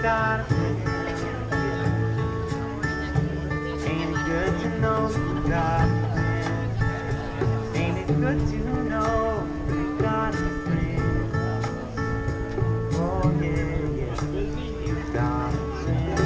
got a friend. Ain't it good to know you got a friend? Ain't it good to know you got a friend? Oh yeah, yeah, you got a friend.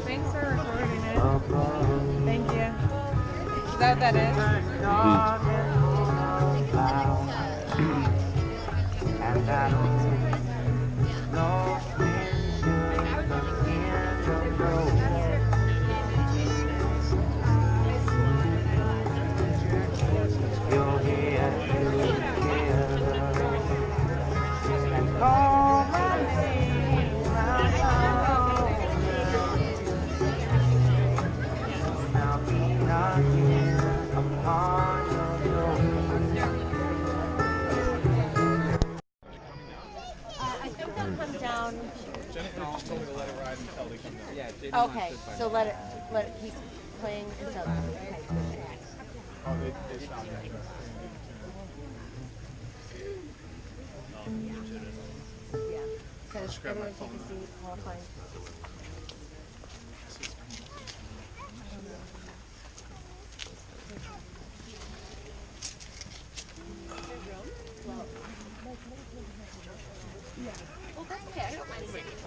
Thanks for recording it. Thank you. Is that what that is? Okay, so let it keep playing until. Okay. Yeah. So everyone take a seat. All fine. Well, that's okay. I don't mind sitting.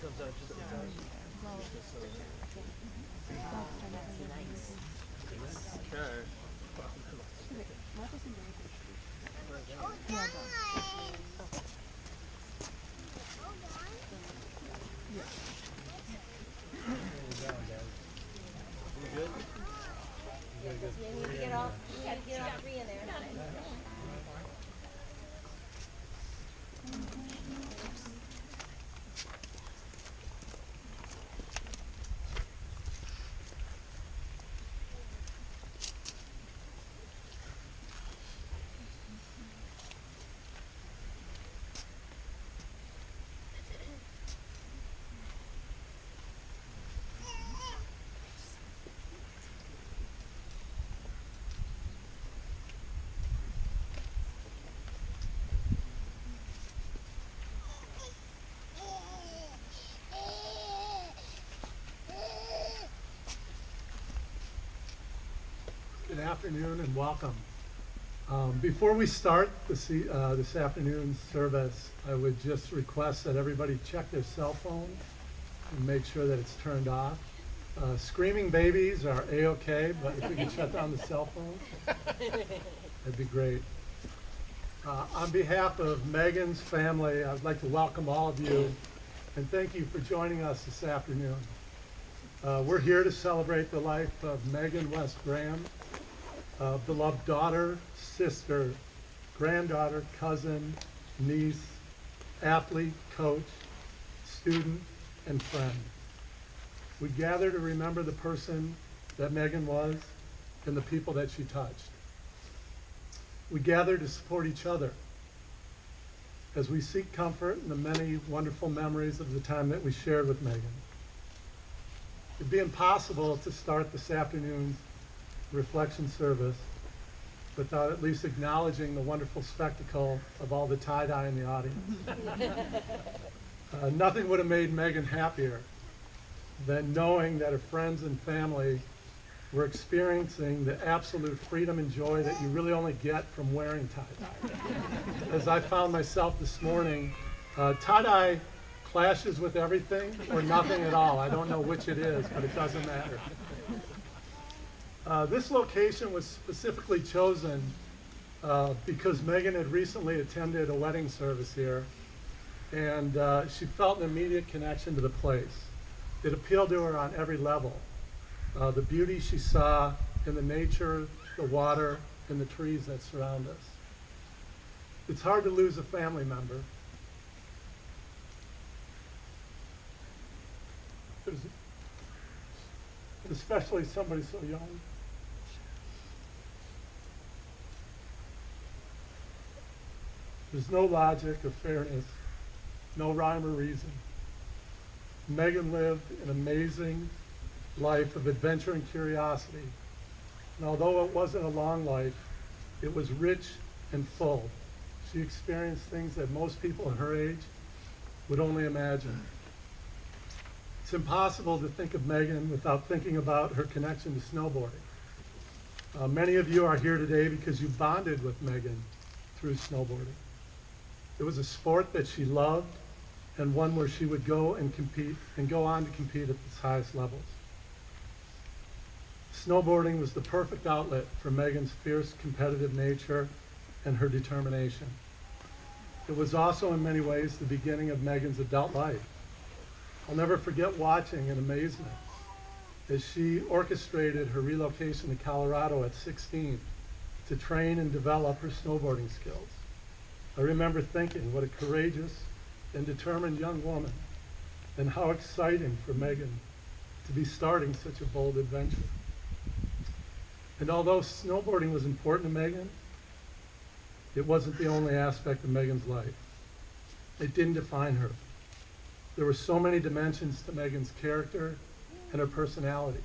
You need to get all three in there. Good afternoon and welcome. Before we start this afternoon's service, I would just request that everybody check their cell phone and make sure that it's turned off. Screaming babies are A-okay, but if we could shut down the cell phone, that'd be great. On behalf of Meghan's family, I'd like to welcome all of you and thank you for joining us this afternoon. We're here to celebrate the life of Meghan West Graham, beloved daughter, sister, granddaughter, cousin, niece, athlete, coach, student, and friend. We gather to remember the person that Meghan was and the people that she touched. We gather to support each other as we seek comfort in the many wonderful memories of the time that we shared with Meghan. It'd be impossible to start this afternoon's reflection service without at least acknowledging the wonderful spectacle of all the tie-dye in the audience. Nothing would have made Meghan happier than knowing that her friends and family were experiencing the absolute freedom and joy that you really only get from wearing tie-dye. As I found myself this morning, tie-dye clashes with everything or nothing at all. I don't know which it is, but it doesn't matter. This location was specifically chosen because Meghan had recently attended a wedding service here, and she felt an immediate connection to the place. It appealed to her on every level. The beauty she saw in the nature, the water, and the trees that surround us. It's hard to lose a family member. Especially somebody so young. There's no logic or fairness, no rhyme or reason. Meghan lived an amazing life of adventure and curiosity. And although it wasn't a long life, it was rich and full. She experienced things that most people her age would only imagine. It's impossible to think of Meghan without thinking about her connection to snowboarding. Many of you are here today because you bonded with Meghan through snowboarding. It was a sport that she loved and one where she would go and compete and go on to compete at its highest levels. Snowboarding was the perfect outlet for Meghan's fierce competitive nature and her determination. It was also in many ways the beginning of Meghan's adult life. I'll never forget watching in amazement as she orchestrated her relocation to Colorado at 16 to train and develop her snowboarding skills. I remember thinking, what a courageous and determined young woman, and how exciting for Meghan to be starting such a bold adventure. And although snowboarding was important to Meghan, it wasn't the only aspect of Meghan's life. It didn't define her. There were so many dimensions to Meghan's character and her personality.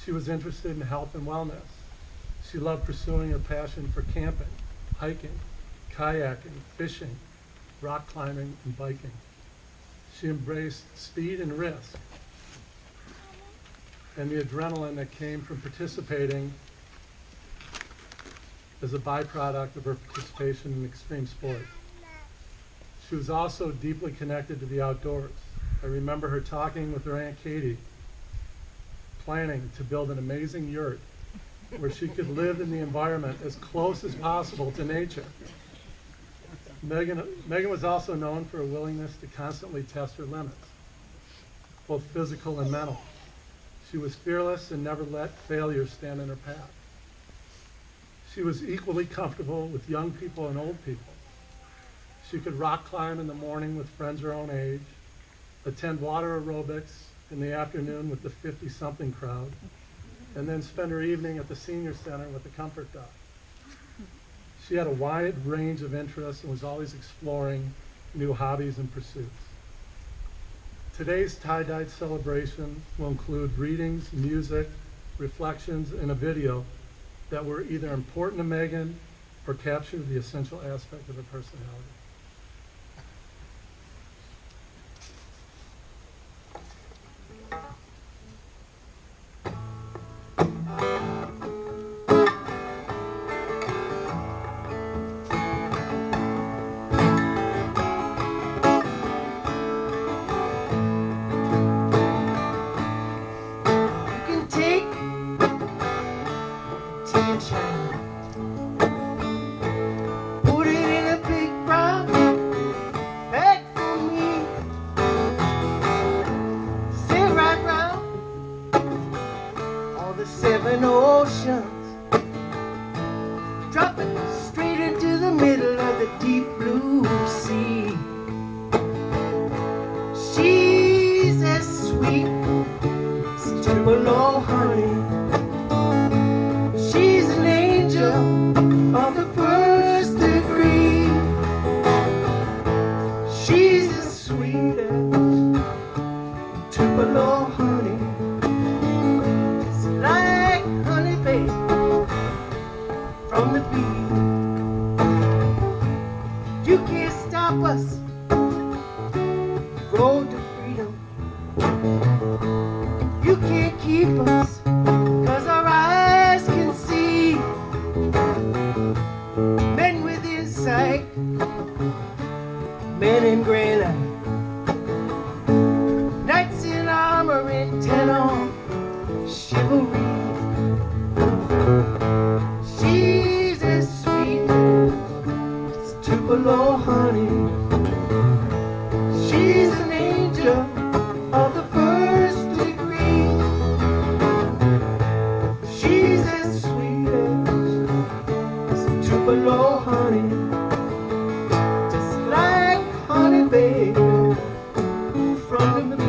She was interested in health and wellness. She loved pursuing her passion for camping, hiking, kayaking, fishing, rock climbing, and biking. She embraced speed and risk and the adrenaline that came from participating as a byproduct of her participation in extreme sport. She was also deeply connected to the outdoors. I remember her talking with her Aunt Katie, planning to build an amazing yurt where she could live in the environment as close as possible to nature. Meghan was also known for a willingness to constantly test her limits, both physical and mental. She was fearless and never let failure stand in her path. She was equally comfortable with young people and old people. She could rock climb in the morning with friends her own age, attend water aerobics in the afternoon with the 50-something crowd, and then spend her evening at the senior center with the comfort dog. She had a wide range of interests and was always exploring new hobbies and pursuits. Today's tie-dyed celebration will include readings, music, reflections, and a video that were either important to Meghan or captured the essential aspect of her personality. Seven oceans, dropping straight into the middle of the deep blue sea. She's as sweet as Tupelo honey. She's an angel of the first degree. She's as sweet as Tupelo honey. From the bee, you can't stop us, road to freedom. You can't keep us, 'cause our eyes can see. Men with insight, men in granite, knights in armor and tenon, chivalry. Tupelo honey. She's an angel of the first degree. She's as sweet as Tupelo honey, just like honey, baby, from the bee.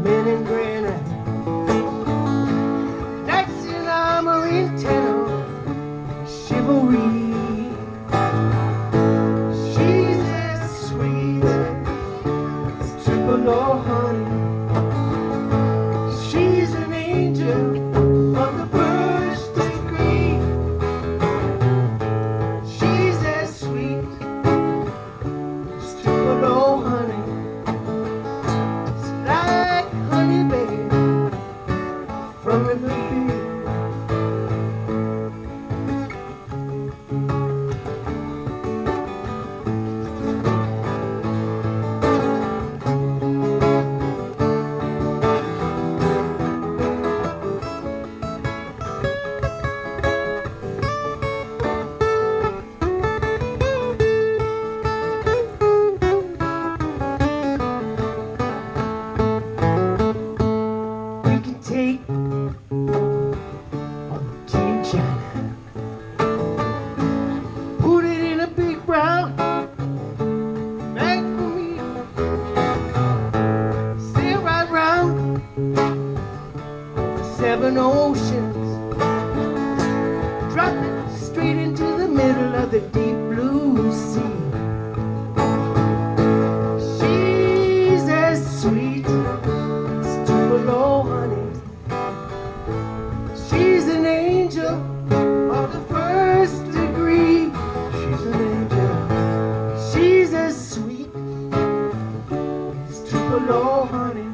Men in granite, knights in armor in tenon, chivalry. She's as sweet as Tupelo honey. She's an angel of the first degree. She's as sweet as Tupelo honey. From the bee. the deep blue sea. She's as sweet as Tupelo honey. She's an angel of the first degree. She's an angel. She's as sweet as Tupelo honey.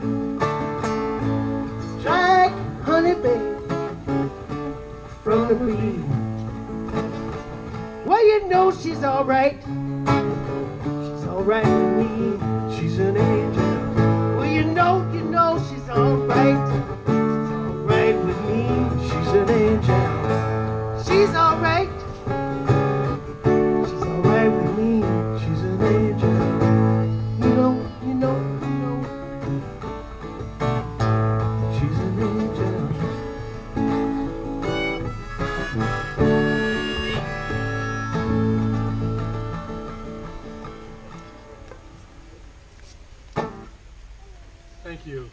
Strike Honeybee from the bee. Well, you know she's alright. She's alright with me. She's an angel. Well, you know she's alright. She's alright with me. She's an angel. She's alright. She's alright with me. She's an angel. You know. She's an angel. Thank you.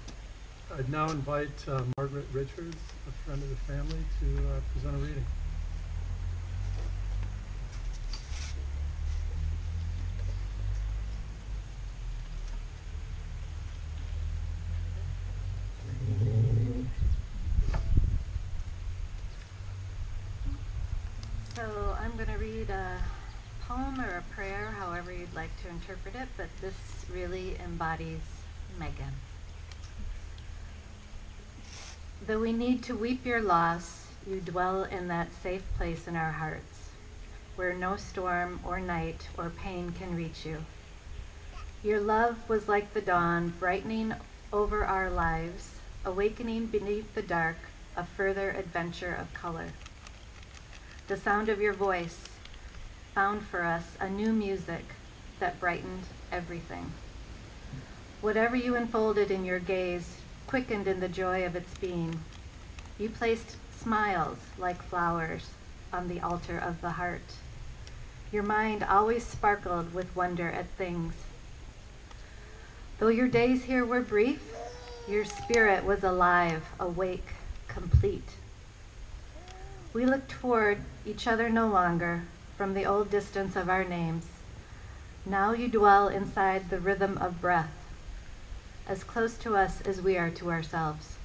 I'd now invite Margaret Richards, a friend of the family, to present a reading. So I'm going to read a poem or a prayer, however you'd like to interpret it, but this really embodies Meghan. Though we need to weep your loss, you dwell in that safe place in our hearts, where no storm or night or pain can reach you. Your love was like the dawn, brightening over our lives, awakening beneath the dark a further adventure of color. The sound of your voice found for us a new music that brightened everything. Whatever you unfolded in your gaze quickened in the joy of its being. You placed smiles like flowers on the altar of the heart. Your mind always sparkled with wonder at things. Though your days here were brief, your spirit was alive, awake, complete. We looked toward each other no longer from the old distance of our names. Now you dwell inside the rhythm of breath, as close to us as we are to ourselves.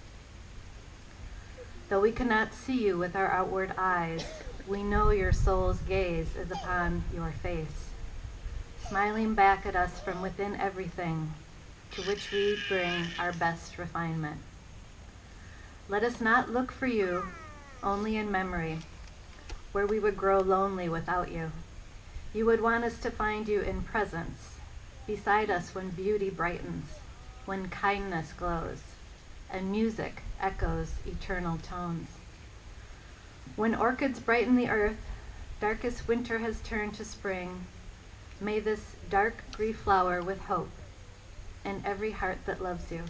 Though we cannot see you with our outward eyes, we know your soul's gaze is upon your face, smiling back at us from within everything, to which we bring our best refinement. Let us not look for you only in memory, where we would grow lonely without you. You would want us to find you in presence, beside us when beauty brightens, when kindness glows, and music echoes eternal tones. When orchids brighten the earth, darkest winter has turned to spring. May this dark grief flower with hope in every heart that loves you.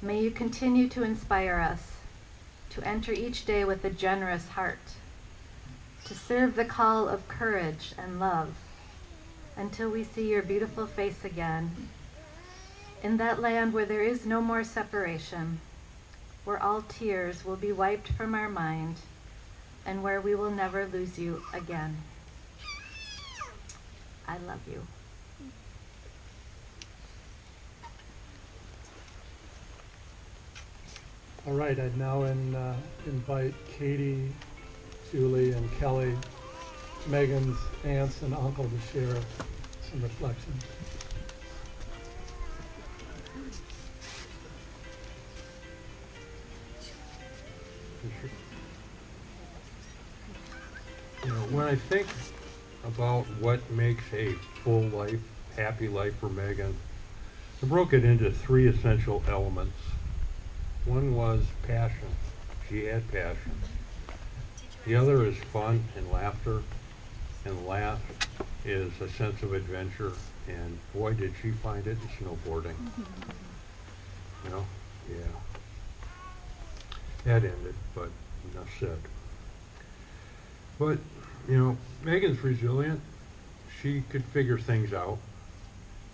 May you continue to inspire us, to enter each day with a generous heart, to serve the call of courage and love, until we see your beautiful face again, in that land where there is no more separation, where all tears will be wiped from our mind, and where we will never lose you again. I love you. All right, I'd now invite Katie, Julie, and Kelly, Meghan's aunts and uncle, to share some reflections. You know, when I think about what makes a full life, happy life for Meghan, I broke it into three essential elements. One was passion. She had passion. The other is fun and laughter. And last is a sense of adventure. And boy, did she find it in snowboarding. You know? Yeah. That ended, but enough said. But, you know, Meghan's resilient. She could figure things out.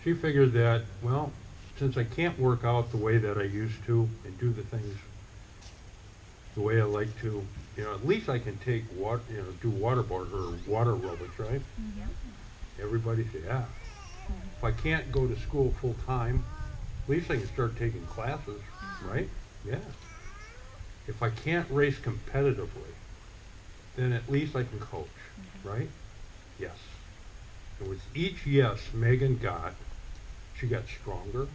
She figured that, well, since I can't work out the way that I used to and do the things the way I like to, at least I can take water, do waterboard or water aerobics, right? Everybody say, yeah. If I can't go to school full time, at least I can start taking classes, right? Yeah. If I can't race competitively, then at least I can coach, right? Yes. And with each yes Meghan got, she got stronger,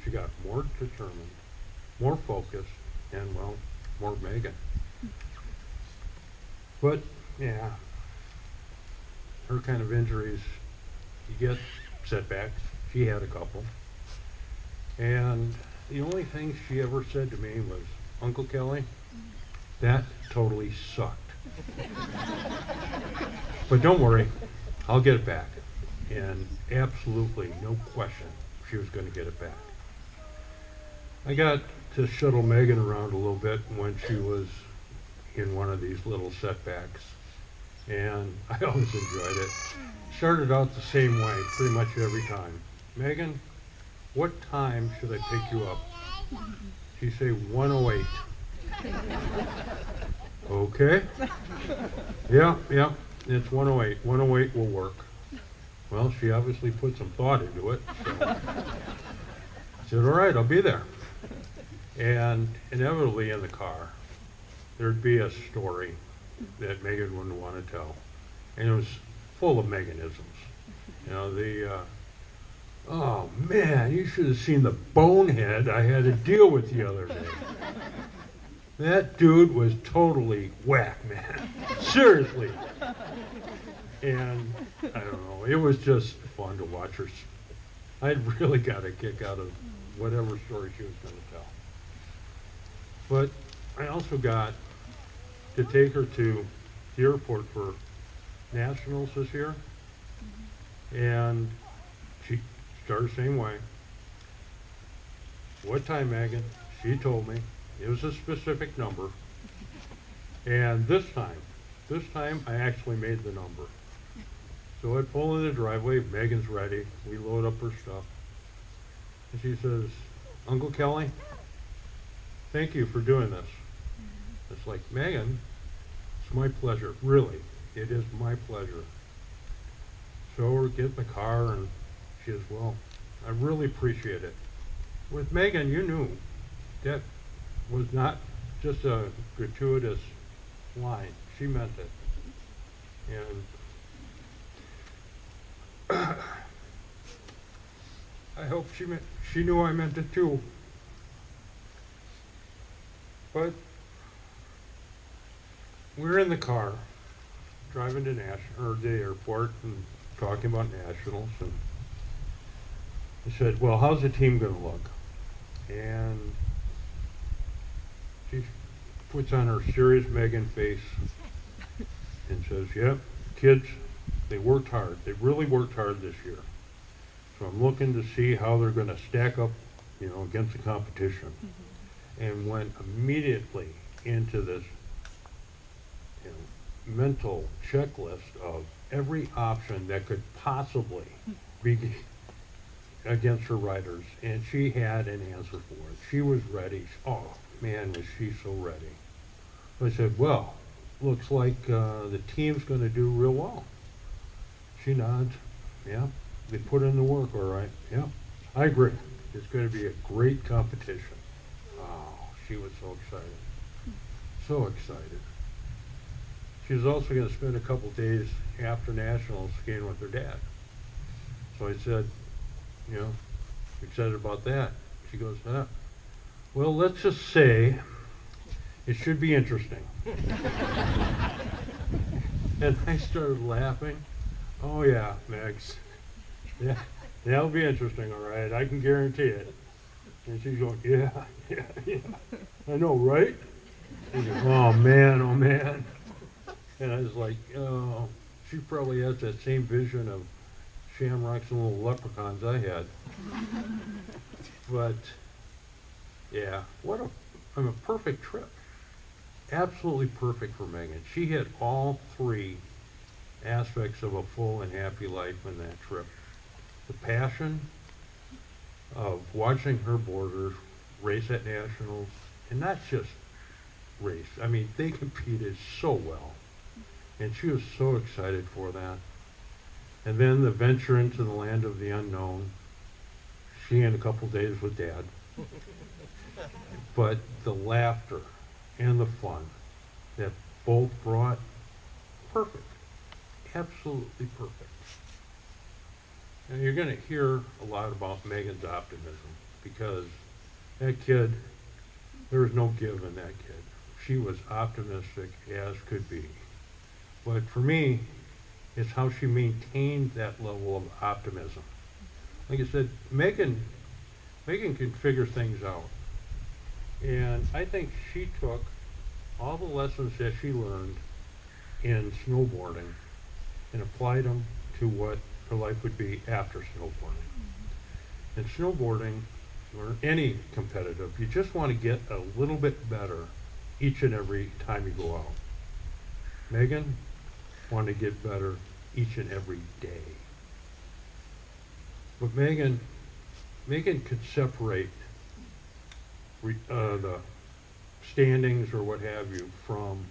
she got more determined, more focused, and, well, more Meghan. But, yeah, her kind of injuries, you get setbacks. She had a couple. And the only thing she ever said to me was, Uncle Kelly, that totally sucked. But don't worry, I'll get it back. And absolutely, no question, she was going to get it back. I got to shuttle Meghan around a little bit when she was in one of these little setbacks. And I always enjoyed it. Started out the same way pretty much every time. Meghan, what time should I pick you up? She'd say 1:08. Okay. Yeah, it's 1:08. 1:08 will work. Well, she obviously put some thought into it. So I said, all right, I'll be there. And inevitably in the car, there'd be a story that Meghan wouldn't want to tell. And it was full of Meghanisms. Oh man, you should have seen the bonehead I had to deal with the other day. That dude was totally whack, man. Seriously. And I don't know, it was just fun to watch her. I'd really got a kick out of whatever story she was going to tell. But I also got to take her to the airport for nationals this year. And she started the same way. What time, Meghan? She told me. It was a specific number. And this time I actually made the number. So I pull in the driveway, Megan's ready, we load up her stuff. And she says, Uncle Kelly, thank you for doing this. It's like, Meghan, it's my pleasure, really, it is my pleasure. So we get in the car and she says, well, I really appreciate it. With Meghan, you knew that was not just a gratuitous line. She meant it. And I hope she knew I meant it too. But we're in the car, driving to the airport and talking about nationals, and I said, well, how's the team going to look? And she puts on her serious Meghan face and says, yep, kids, they worked hard. They really worked hard this year. So I'm looking to see how they're going to stack up, against the competition. And went immediately into this mental checklist of every option that could possibly be against her riders. And she had an answer for it. She was ready. Oh, man, was she so ready. So I said, well, looks like the team's going to do real well. She nods. Yeah, they put in the work, all right. Yeah, I agree. It's going to be a great competition. Oh, she was so excited. So excited. She was also going to spend a couple days after nationals skiing with her dad. So I said, excited about that. She goes, well, let's just say it should be interesting. And I started laughing. Oh yeah, Max. Yeah, that'll be interesting, all right. I can guarantee it. And she's going, yeah. I know, right? And goes, oh man. And I was like, oh, she probably has that same vision of shamrocks and little leprechauns I had. But yeah, a perfect trip. Absolutely perfect for Meghan. She hit all three aspects of a full and happy life in that trip. The passion of watching her boarders race at nationals, and not just race. I mean, they competed so well, and she was so excited for that. And then the venture into the land of the unknown, she and a couple days with Dad. But the laughter and the fun that both brought, perfect, absolutely perfect. And you're going to hear a lot about Meghan's optimism, because that kid, there was no give in that kid. She was optimistic as could be. But for me, it's how she maintained that level of optimism. Like I said, Meghan can figure things out. And I think she took all the lessons that she learned in snowboarding and applied them to what her life would be after snowboarding. And snowboarding, or any competitive, you just want to get a little bit better each and every time you go out. Meghan wanted to get better each and every day. But Meghan could separate the standings or what have you from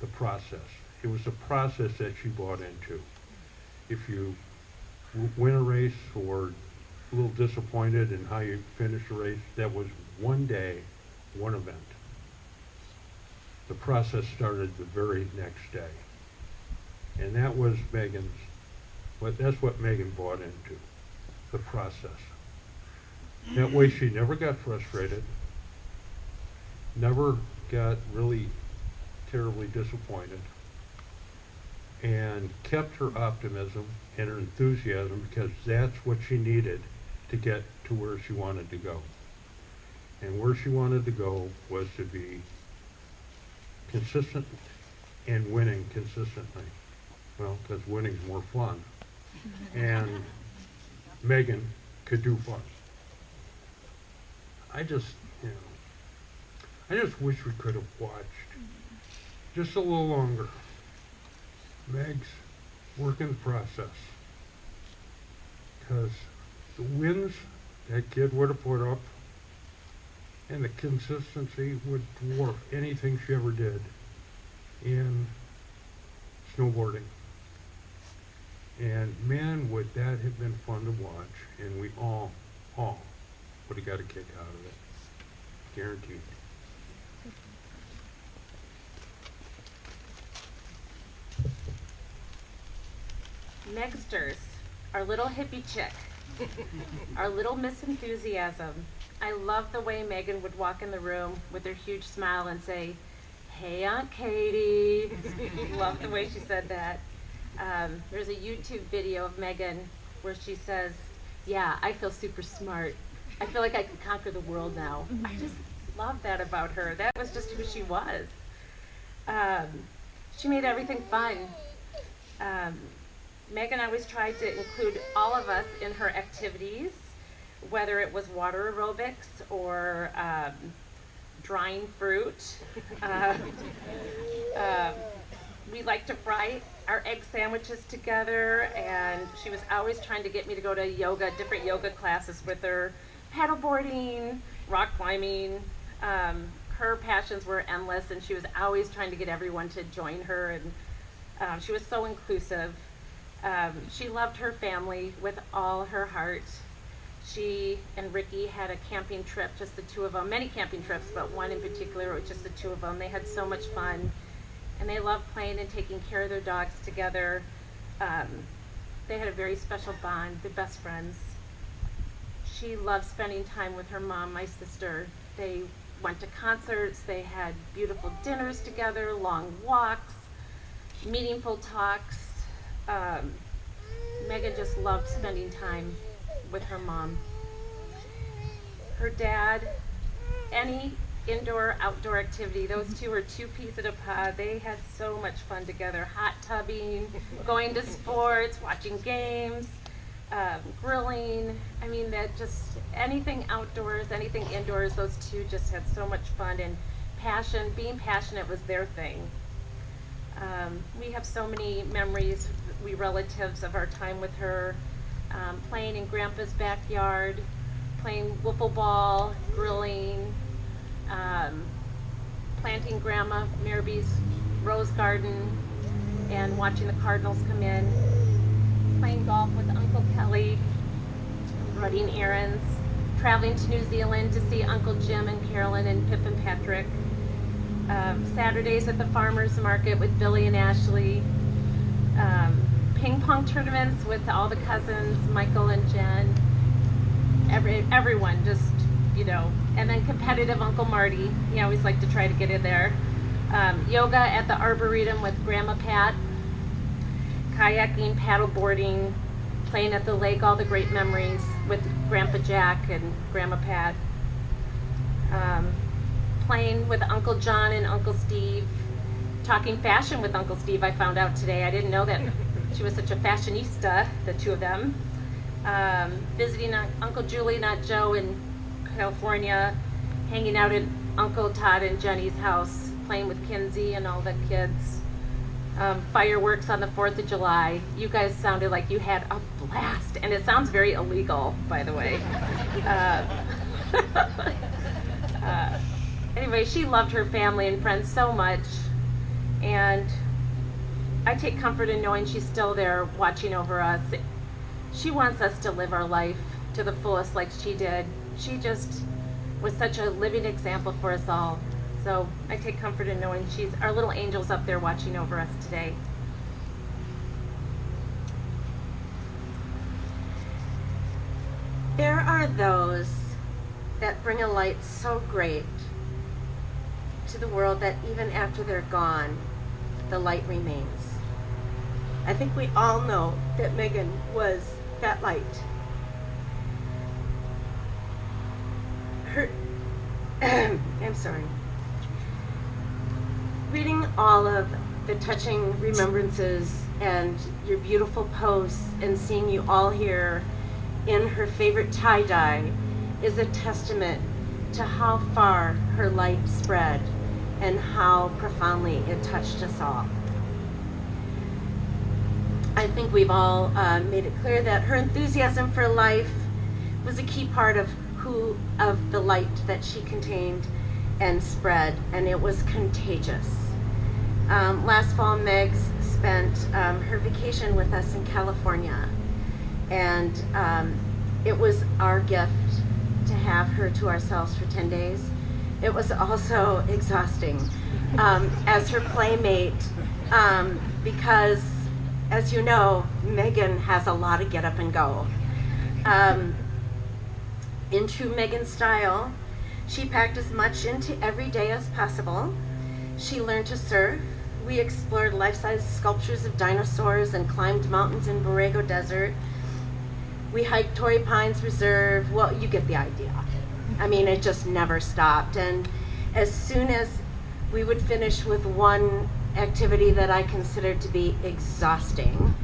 the process. It was the process that she bought into. If you win a race or a little disappointed in how you finished the race, that was one day, one event. The process started the very next day. And that was that's what Meghan bought into, the process. That way she never got frustrated, never got really terribly disappointed, and kept her optimism and her enthusiasm, because that's what she needed to get to where she wanted to go. And where she wanted to go was to be consistent and winning consistently. Well, because winning's more fun. And Meghan could do fun. I just wish we could have watched just a little longer. Meg's work in process. Because the wins that kid would have put up and the consistency would dwarf anything she ever did in snowboarding. And man, would that have been fun to watch, and we all would have got a kick out of it. Guaranteed. Megsters, our little hippie chick, our little Miss Enthusiasm. I love the way Meghan would walk in the room with her huge smile and say, "Hey, Aunt Katie." Love the way she said that. There's a YouTube video of Meghan where she says, "Yeah, I feel super smart. I feel like I can conquer the world now." I just love that about her. That was just who she was. She made everything fun. Meghan always tried to include all of us in her activities, whether it was water aerobics or drying fruit. We liked to fry our egg sandwiches together, and she was always trying to get me to go to different yoga classes with her, paddleboarding, rock climbing. Her passions were endless, and she was always trying to get everyone to join her, and she was so inclusive. She loved her family with all her heart. She and Ricky had a camping trip, just the two of them, many camping trips, but one in particular, it was just the two of them. They had so much fun, and they loved playing and taking care of their dogs together. They had a very special bond, they're best friends. She loved spending time with her mom, my sister. They went to concerts, they had beautiful dinners together, long walks, meaningful talks. Meghan just loved spending time with her mom. Her dad, any indoor, outdoor activity, those two were two peas in a pod. They had so much fun together, hot tubbing, going to sports, watching games, grilling. I mean, that just, anything outdoors, anything indoors, those two just had so much fun, and passion, being passionate was their thing. We have so many memories, we relatives, of our time with her, playing in Grandpa's backyard, playing wiffle ball, grilling, planting Grandma Maribee's rose garden and watching the Cardinals come in, playing golf with Uncle Kelly, running errands, traveling to New Zealand to see Uncle Jim and Carolyn and Pip and Patrick, Saturdays at the farmer's market with Billy and Ashley, ping pong tournaments with all the cousins, Michael and Jen, everyone, just, you know, and then competitive Uncle Marty. He always liked to try to get in there. Yoga at the Arboretum with Grandma Pat, kayaking, paddleboarding, playing at the lake, all the great memories with Grandpa Jack and Grandma Pat. Playing with Uncle John and Uncle Steve, talking fashion with Uncle Steve, I found out today. I didn't know that she was such a fashionista, the two of them. Visiting Uncle Julie, not Joe, in California, hanging out at Uncle Todd and Jenny's house, playing with Kinsey and all the kids. Fireworks on the 4th of July. You guys sounded like you had a blast, and it sounds very illegal, by the way. Anyway, she loved her family and friends so much, and I take comfort in knowing she's still there watching over us. She wants us to live our life to the fullest like she did. She just was such a living example for us all. So I take comfort in knowing she's our little angels up there watching over us today. There are those that bring a light so great to the world that even after they're gone, the light remains. I think we all know that Meghan was that light. I'm sorry. Reading all of the touching remembrances and your beautiful posts and seeing you all here in her favorite tie-dye is a testament to how far her light spread and how profoundly it touched us all. I think we've all made it clear that her enthusiasm for life was a key part of the light that she contained and spread, and it was contagious. Last fall, Megs spent her vacation with us in California, and it was our gift to have her to ourselves for 10 days. It was also exhausting as her playmate, because, as you know, Meghan has a lot of get up and go. In true Meghan style, she packed as much into every day as possible. She learned to surf. We explored life-size sculptures of dinosaurs and climbed mountains in Borrego Desert. We hiked Torrey Pines Reserve. Well, you get the idea. I mean, it just never stopped. And as soon as we would finish with one activity that I considered to be exhausting,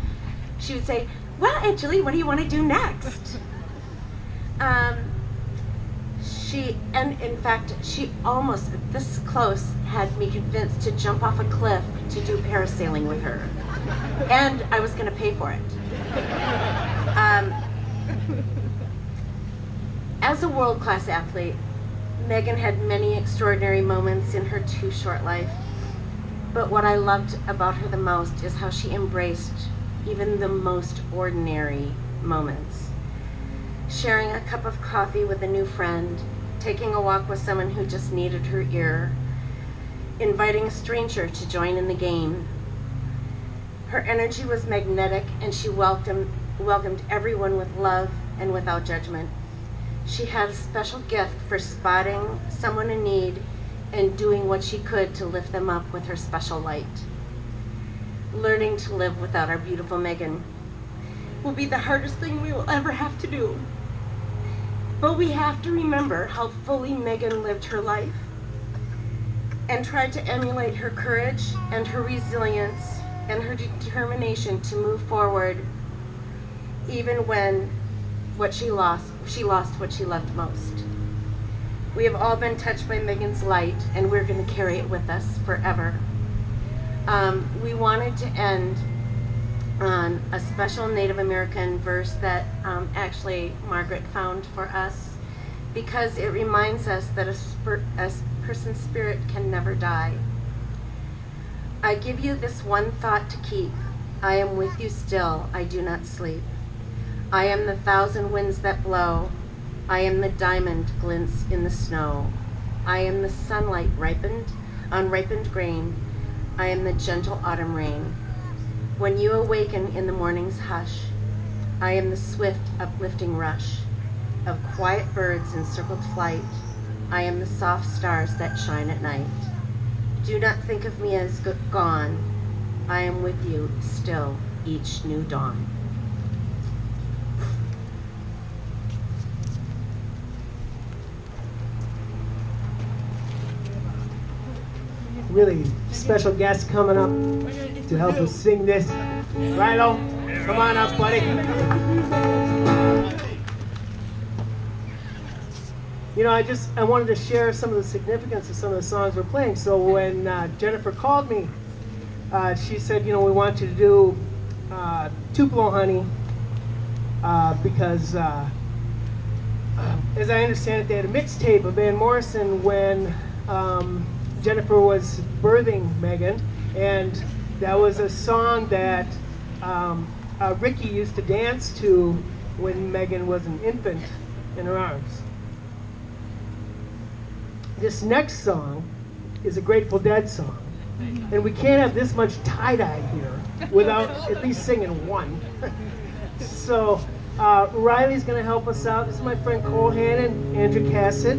she would say, "Well, Aunt Julie, what do you want to do next?" And in fact, she almost this close had me convinced to jump off a cliff to do parasailing with her. And I was going to pay for it. As a world-class athlete, Meghan had many extraordinary moments in her too short life. But what I loved about her the most is how she embraced even the most ordinary moments. Sharing a cup of coffee with a new friend, taking a walk with someone who just needed her ear, inviting a stranger to join in the game. Her energy was magnetic, and she welcomed everyone with love and without judgment. She had a special gift for spotting someone in need and doing what she could to lift them up with her special light. Learning to live without our beautiful Meghan will be the hardest thing we will ever have to do. But we have to remember how fully Meghan lived her life and tried to emulate her courage and her resilience and her determination to move forward even when she lost what she loved most. We have all been touched by Meghan's light, and we're going to carry it with us forever. We wanted to end on a special Native American verse that actually Margaret found for us, because it reminds us that as person's spirit can never die. I give you this one thought to keep. I am with you still, I do not sleep. I am the thousand winds that blow. I am the diamond glints in the snow. I am the sunlight ripened on ripened grain. I am the gentle autumn rain. When you awaken in the morning's hush, I am the swift uplifting rush of quiet birds in circled flight. I am the soft stars that shine at night. Do not think of me as gone. I am with you still each new dawn. Really special guest coming up to help us sing this. Rilo, come on up, buddy. You know, I wanted to share some of the significance of some of the songs we're playing. So when Jennifer called me, she said, you know, we want you to do Tupelo Honey because, as I understand it, they had a mixtape of Van Morrison when Jennifer was birthing Meghan, and that was a song that Ricky used to dance to when Meghan was an infant in her arms. This next song is a Grateful Dead song, and we can't have this much tie-dye here without at least singing one. So Riley's going to help us out. This is my friend Cole Hannon, Andrew Cassett.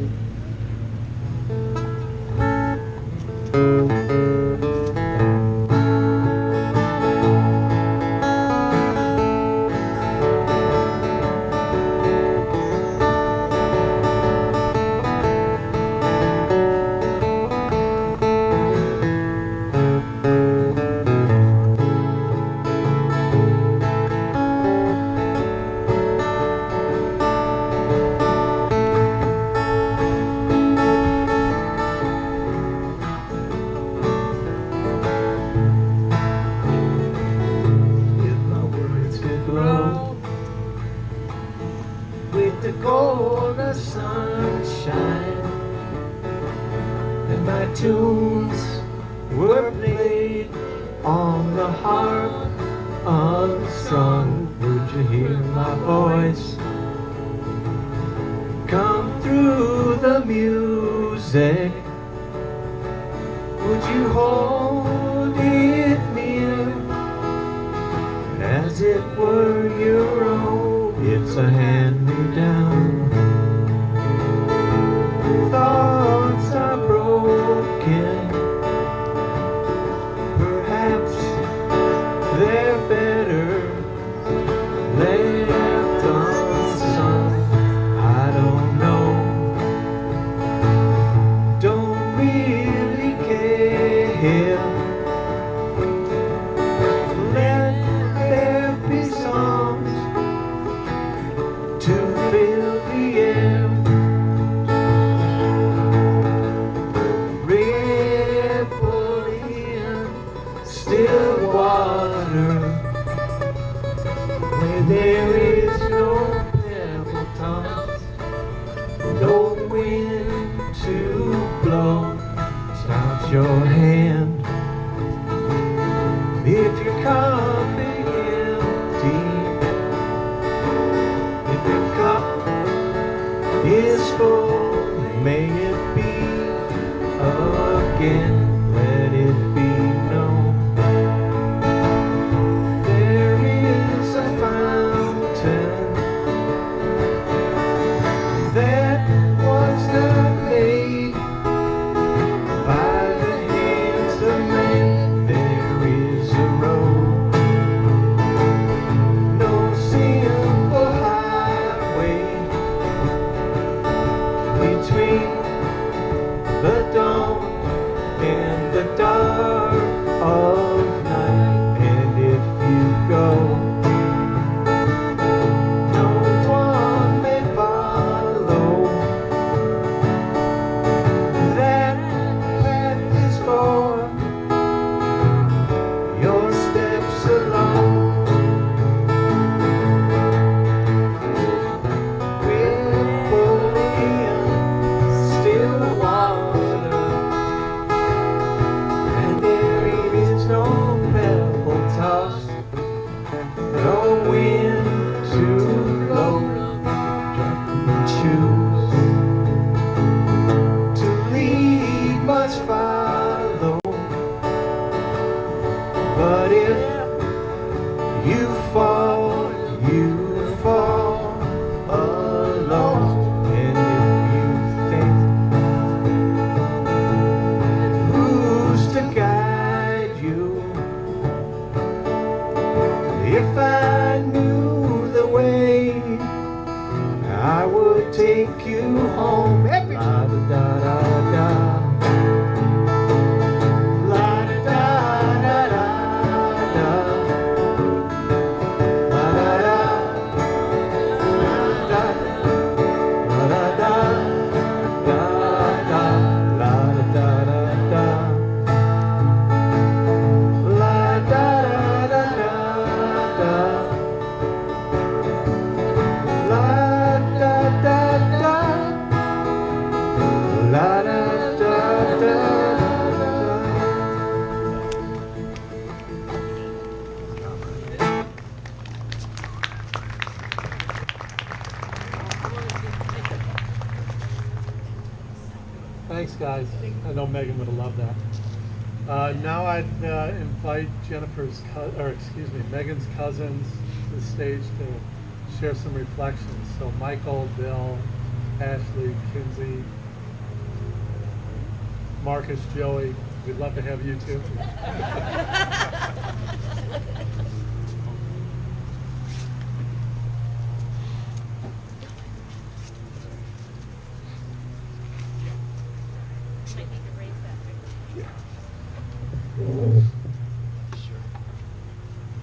There is a fountain You fall alone. And if you think who's to guide you, if I knew the way, I would take you home. Every la da da da. La da da da da. La da da. La da da. Da da. La da da da. La da da da da. La da da da. La da da da. Thanks, guys. I know Megan would have loved that. Now I'd invite Megan's cousins to the stage to share some reflections. So Michael, Bill, Ashley, Kinsey, Marcus, Joey, we'd love to have you too.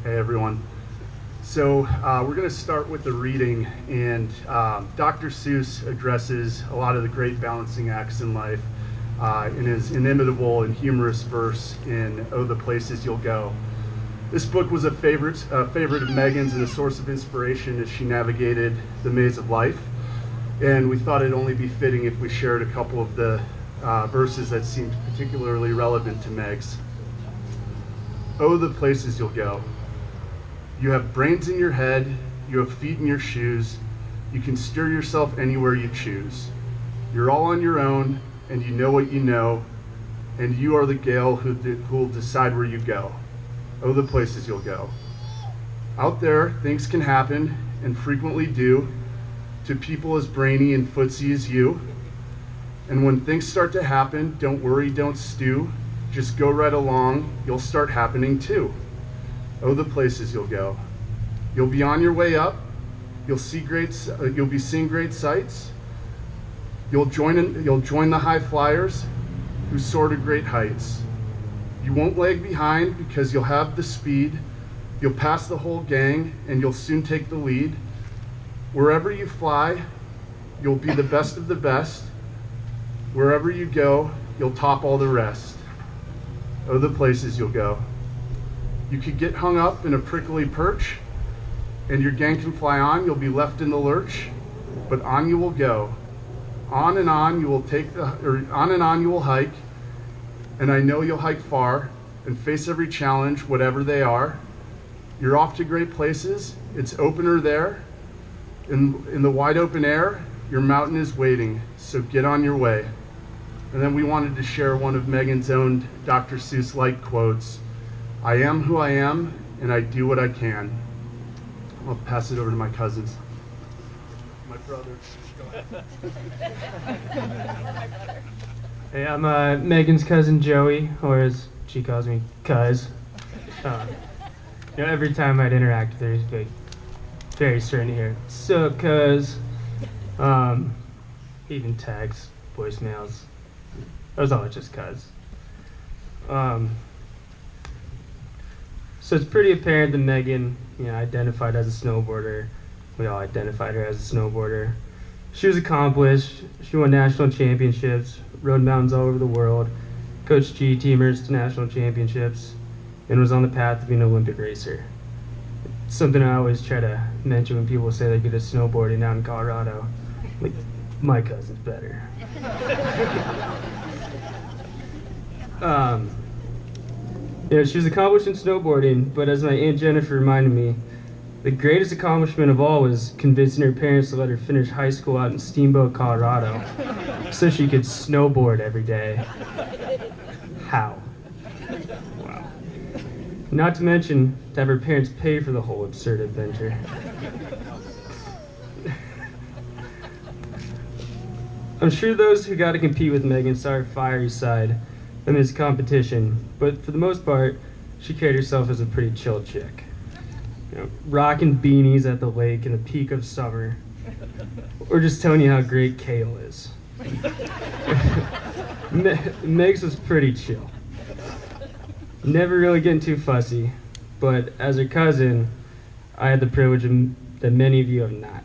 Hey everyone. So we're going to start with the reading, and Dr. Seuss addresses a lot of the great balancing acts in life in his inimitable and humorous verse in "Oh, the Places You'll Go." This book was a favorite of Megan's and a source of inspiration as she navigated the maze of life, and we thought it'd only be fitting if we shared a couple of the verses that seemed particularly relevant to Meg's. Oh, the places you'll go. You have brains in your head, you have feet in your shoes, you can steer yourself anywhere you choose. You're all on your own, and you know what you know, and you are the gale who will decide where you go. Oh, the places you'll go. Out there, things can happen, and frequently do, to people as brainy and footsy as you. And when things start to happen, don't worry, don't stew, just go right along, you'll start happening too. Oh, the places you'll go. You'll be on your way up. You'll be seeing great sights. You'll join the high flyers who soar to great heights. You won't lag behind because you'll have the speed. You'll pass the whole gang and you'll soon take the lead. Wherever you fly, you'll be the best of the best. Wherever you go, you'll top all the rest. Oh, the places you'll go. You could get hung up in a prickly perch, and your gang can fly on, you'll be left in the lurch, but on you will go. On and on you will on and on you will hike, and I know you'll hike far and face every challenge, whatever they are. You're off to great places, it's opener there. In the wide open air, your mountain is waiting, so get on your way. And then we wanted to share one of Megan's own Dr. Seuss-like quotes. I am who I am, and I do what I can. I'll pass it over to my cousins. My brother. Hey, I'm Megan's cousin Joey, or as she calls me, Cuz. Every time I'd interact with her, it's very certain to hear, so Cuz. Even texts, voicemails. That was always just Cuz. So it's pretty apparent that Meghan, identified as a snowboarder. We all identified her as a snowboarder. She was accomplished. She won national championships, rode mountains all over the world, coached G-teamers to national championships, and was on the path to being an Olympic racer. It's something I always try to mention when people say they're good at snowboarding out in Colorado. Like, my cousin's better. She was accomplished in snowboarding, but as my Aunt Jennifer reminded me, the greatest accomplishment of all was convincing her parents to let her finish high school out in Steamboat, Colorado, so she could snowboard every day. How? Wow. Not to mention to have her parents pay for the whole absurd adventure. I'm sure those who got to compete with Meghan saw her fiery side amidst competition, but for the most part, she carried herself as a pretty chill chick. You know, rocking beanies at the lake in the peak of summer, or just telling you how great kale is. Megs was pretty chill. Never really getting too fussy, but as her cousin, I had the privilege that many of you have not.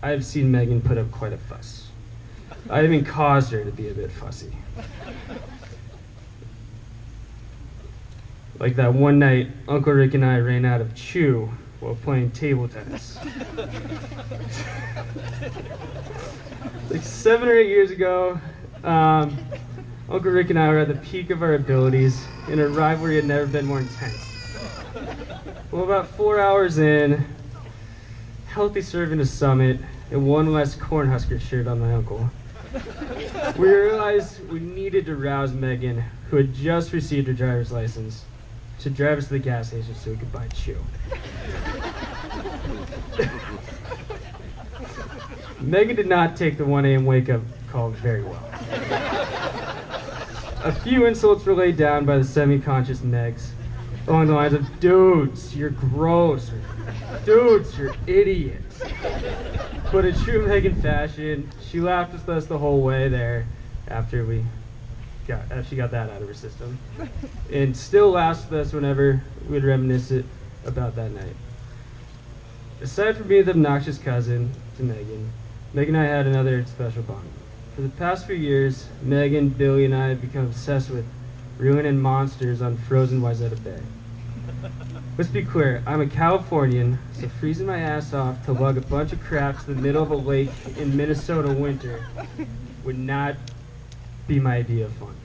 I have seen Meghan put up quite a fuss. I even caused her to be a bit fussy. Like that one night, Uncle Rick and I ran out of chew while playing table tennis. Like 7 or 8 years ago, Uncle Rick and I were at the peak of our abilities, and our rivalry had never been more intense. Well, about 4 hours in, healthy serving to Summit, and one less Cornhusker shirt on my uncle, we realized we needed to rouse Meghan, who had just received her driver's license, to drive us to the gas station so we could buy chew. Meghan did not take the 1 a.m. wake-up call very well. A few insults were laid down by the semi-conscious Megs, along the lines of, "Dudes, you're gross," or, "Dudes, you're idiots." But in true Meghan fashion, she laughed with us the whole way there after she got that out of her system, and still laughs with us whenever we'd reminisce about that night. Aside from being the obnoxious cousin to Meghan and I had another special bond. For the past few years, Meghan, Billy, and I have become obsessed with ruining monsters on frozen Wayzata Bay. Let's be clear, I'm a Californian, so freezing my ass off to lug a bunch of crap to the middle of a lake in Minnesota winter would not be my idea of fun.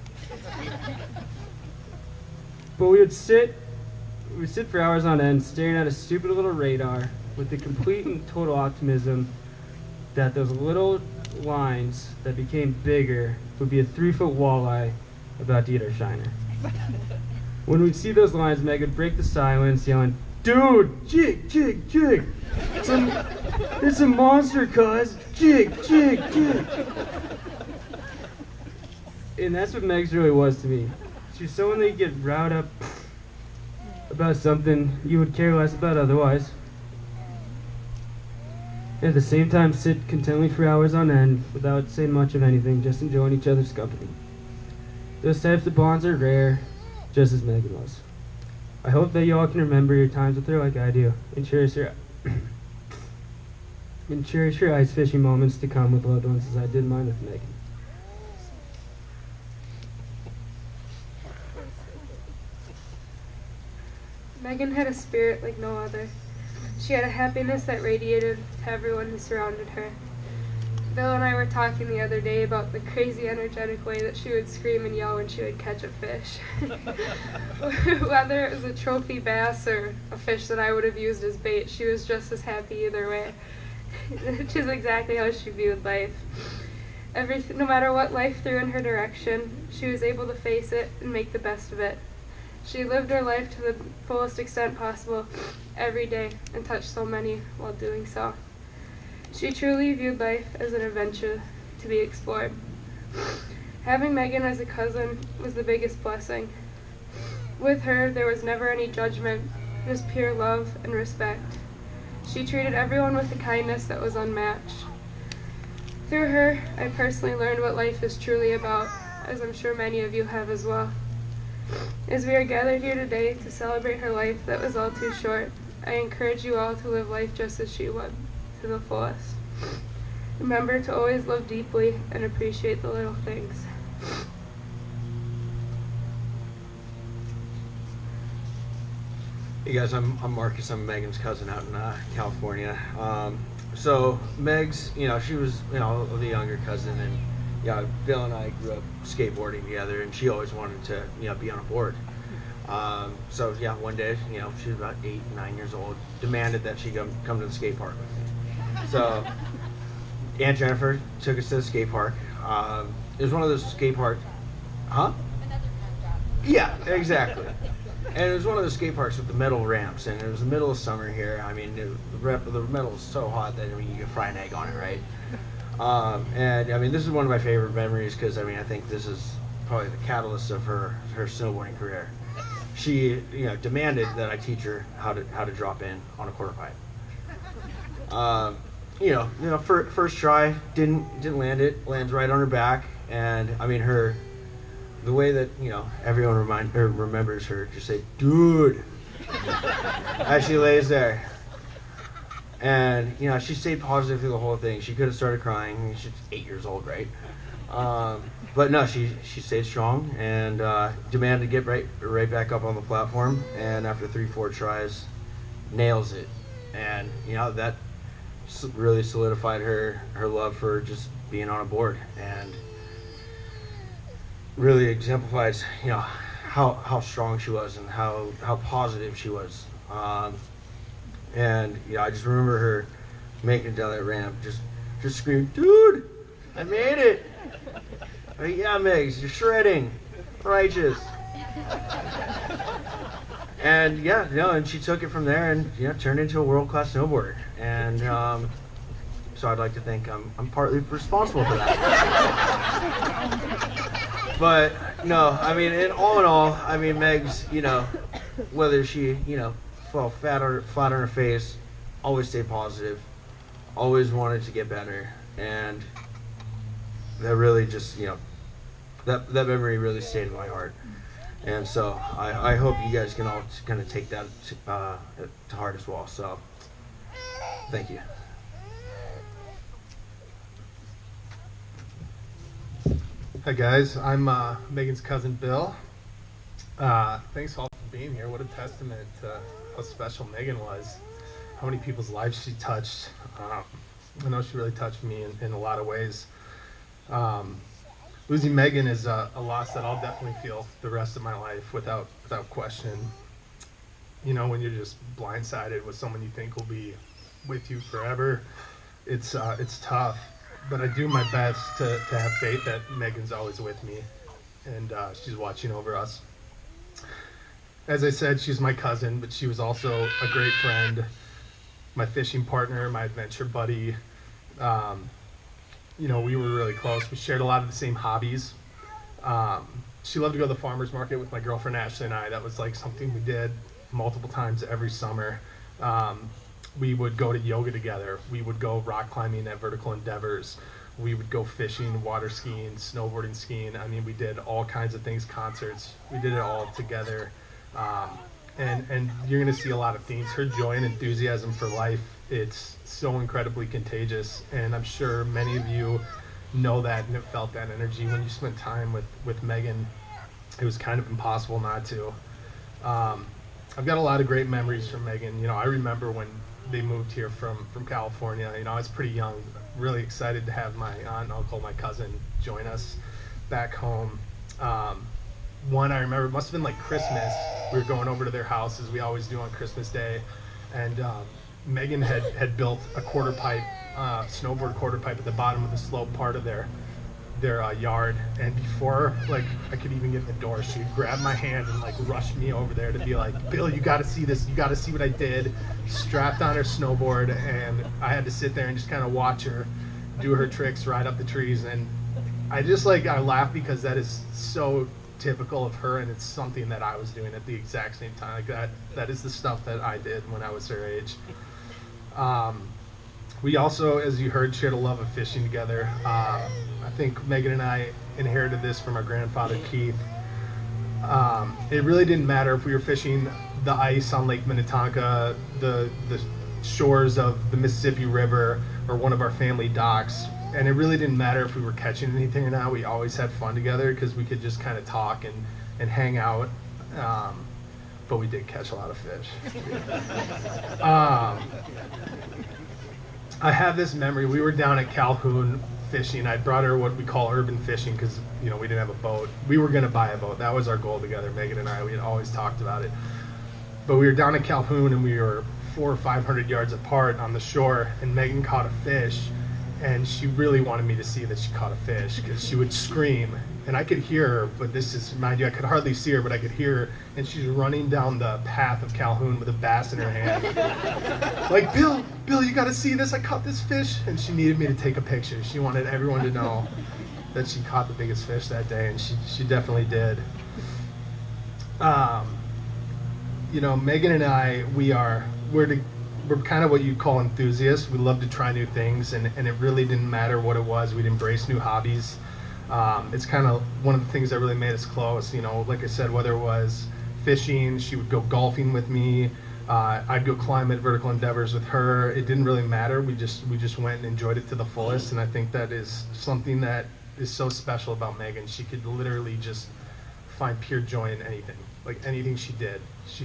But we would sit for hours on end staring at a stupid little radar with the complete and total optimism that those little lines that became bigger would be a 3-foot walleye about to eat our shiner. When we'd see those lines, Meg would break the silence, yelling, "Dude, jig, jig, jig! It's a monster, cuz! Jig, jig, jig!" And that's what Megs really was to me. She was someone that you get riled up about something you would care less about otherwise. And at the same time, sit contentedly for hours on end without saying much of anything, just enjoying each other's company. Those types of bonds are rare, just as Meghan was. I hope that you all can remember your times with her like I do, and cherish your ice fishing moments to come with loved ones as I did mine with Meghan. Meghan had a spirit like no other. She had a happiness that radiated to everyone who surrounded her. Bill and I were talking the other day about the crazy energetic way that she would scream and yell when she would catch a fish. Whether it was a trophy bass or a fish that I would have used as bait, she was just as happy either way, which is exactly how she viewed life. No matter what life threw in her direction, she was able to face it and make the best of it. She lived her life to the fullest extent possible every day and touched so many while doing so. She truly viewed life as an adventure to be explored. Having Meghan as a cousin was the biggest blessing. With her, there was never any judgment, just pure love and respect. She treated everyone with a kindness that was unmatched. Through her, I personally learned what life is truly about, as I'm sure many of you have as well. As we are gathered here today to celebrate her life that was all too short, I encourage you all to live life just as she would, to the fullest. Remember to always love deeply and appreciate the little things. Hey guys, I'm Marcus. I'm Megan's cousin out in California. So Megs, she was, the younger cousin, and Bill and I grew up skateboarding together, and she always wanted to, be on a board. So one day, she was about 8, 9 years old, demanded that she come to the skate park with me. So Aunt Jennifer took us to the skate park. It was one of those skate parks, huh? Yeah, exactly. And it was one of the skate parks with the metal ramps, and it was the middle of summer here. I mean, the metal was so hot that, I mean, you could fry an egg on it, right? And I mean, this is one of my favorite memories because, I mean, I think this is probably the catalyst of her snowboarding career. She, you know, demanded that I teach her how to drop in on a quarter pipe. You know, first try didn't land it. Lands right on her back, and I mean, the way that, you know, everyone remembers her, just say, "Dude," as she lays there. And, you know, she stayed positive through the whole thing. She could have started crying. She's 8 years old, right? But no, she stayed strong and demanded to get right back up on the platform. And after 3-4 tries, nails it. And, you know, that really solidified her love for just being on a board, and really exemplifies, you know, how strong she was and how positive she was. And yeah, I just remember her making it down that ramp, just screaming, "Dude, I made it!" Like, "Yeah, Megs, you're shredding, righteous." And yeah, no, and she took it from there and, you know, turned into a world-class snowboarder. And so I'd like to think I'm partly responsible for that. But no, I mean, in all, I mean, Megs, you know, whether she, you know, fell flat on her face, always stayed positive, always wanted to get better, and that really just, you know, that memory really stayed in my heart. And so I hope you guys can all kind of take that to heart as well. So thank you. Hi guys, I'm Megan's cousin Bill. Thanks all for being here. What a testament to how special Megan was, how many people's lives she touched. I know she really touched me in a lot of ways. Losing Megan is a loss that I'll definitely feel the rest of my life without question. You know, when you're just blindsided with someone you think will be with you forever, it's tough. But I do my best to have faith that Megan's always with me, and she's watching over us. As I said, she's my cousin, but she was also a great friend, my fishing partner, my adventure buddy. You know, we were really close. We shared a lot of the same hobbies. She loved to go to the farmer's market with my girlfriend Ashley and I. That was like something we did multiple times every summer. We would go to yoga together. We would go rock climbing at Vertical Endeavors. We would go fishing, water skiing, snowboarding, skiing. I mean, we did all kinds of things, concerts. We did it all together. And you're gonna see a lot of themes. Her joy and enthusiasm for life, it's so incredibly contagious. And I'm sure many of you know that and have felt that energy when you spent time with Megan. It was kind of impossible not to. I've got a lot of great memories from Megan. You know, I remember when they moved here from California. You know, I was pretty young, really excited to have my aunt, uncle, my cousin join us back home. One I remember, it must have been like Christmas. We were going over to their house, as we always do on Christmas Day, and Megan had built a quarter pipe, snowboard quarter pipe at the bottom of the slope part of their yard. And before like I could even get in the door, she'd grab my hand and like rush me over there to be like, "Bill, you got to see this. You got to see what I did." Strapped on her snowboard, and I had to sit there and just kind of watch her do her tricks, ride up the trees. And I laugh because that is so typical of her, and it's something that I was doing at the exact same time. Like that is the stuff that I did when I was her age. We also, as you heard, shared a love of fishing together. I think Megan and I inherited this from our grandfather, Keith. It really didn't matter if we were fishing the ice on Lake Minnetonka, the shores of the Mississippi River, or one of our family docks. And it really didn't matter if we were catching anything or not. We always had fun together because we could just kind of talk and hang out. But we did catch a lot of fish. I have this memory. We were down at Calhoun fishing. I brought her what we call urban fishing because, you know, we didn't have a boat. We were going to buy a boat. That was our goal together, Megan and I. We had always talked about it. But we were down at Calhoun, and we were 400 or 500 yards apart on the shore, and Megan caught a fish. and she really wanted me to see that she caught a fish because she would scream, and I could hear her, but this is, mind you, I could hardly see her, but I could hear her, and she's running down the path of Calhoun with a bass in her hand. Like, Bill, you gotta see this, I caught this fish, and she needed me to take a picture. She wanted everyone to know that she caught the biggest fish that day, and she definitely did. You know, Meghan and I, we're kind of what you'd call enthusiasts. We love to try new things, and it really didn't matter what it was. We'd embrace new hobbies. It's kind of one of the things that really made us close. You know, like I said, whether it was fishing, she would go golfing with me. I'd go climb at vertical endeavors with her. It didn't really matter. We just went and enjoyed it to the fullest, and I think that is something that is so special about Meghan. She could literally just find pure joy in anything. Like anything she did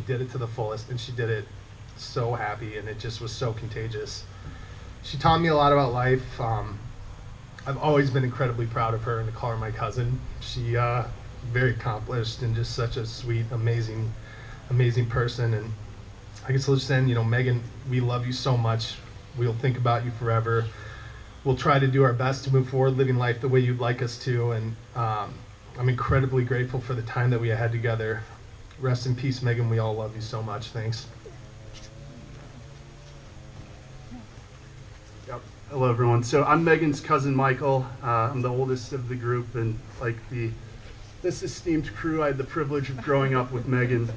it to the fullest, and she did it so happy, and it just was so contagious. She taught me a lot about life. I've always been incredibly proud of her and to call her my cousin. She very accomplished and just such a sweet, amazing person. And I guess I'll just end, you know, Meghan, we love you so much. We'll think about you forever. We'll try to do our best to move forward, living life the way you'd like us to. And I'm incredibly grateful for the time that we had together. Rest in peace, Meghan. We all love you so much. Thanks. Yep. Hello, everyone. So I'm Meghan's cousin, Michael. I'm the oldest of the group, and like this esteemed crew, I had the privilege of growing up with Meghan.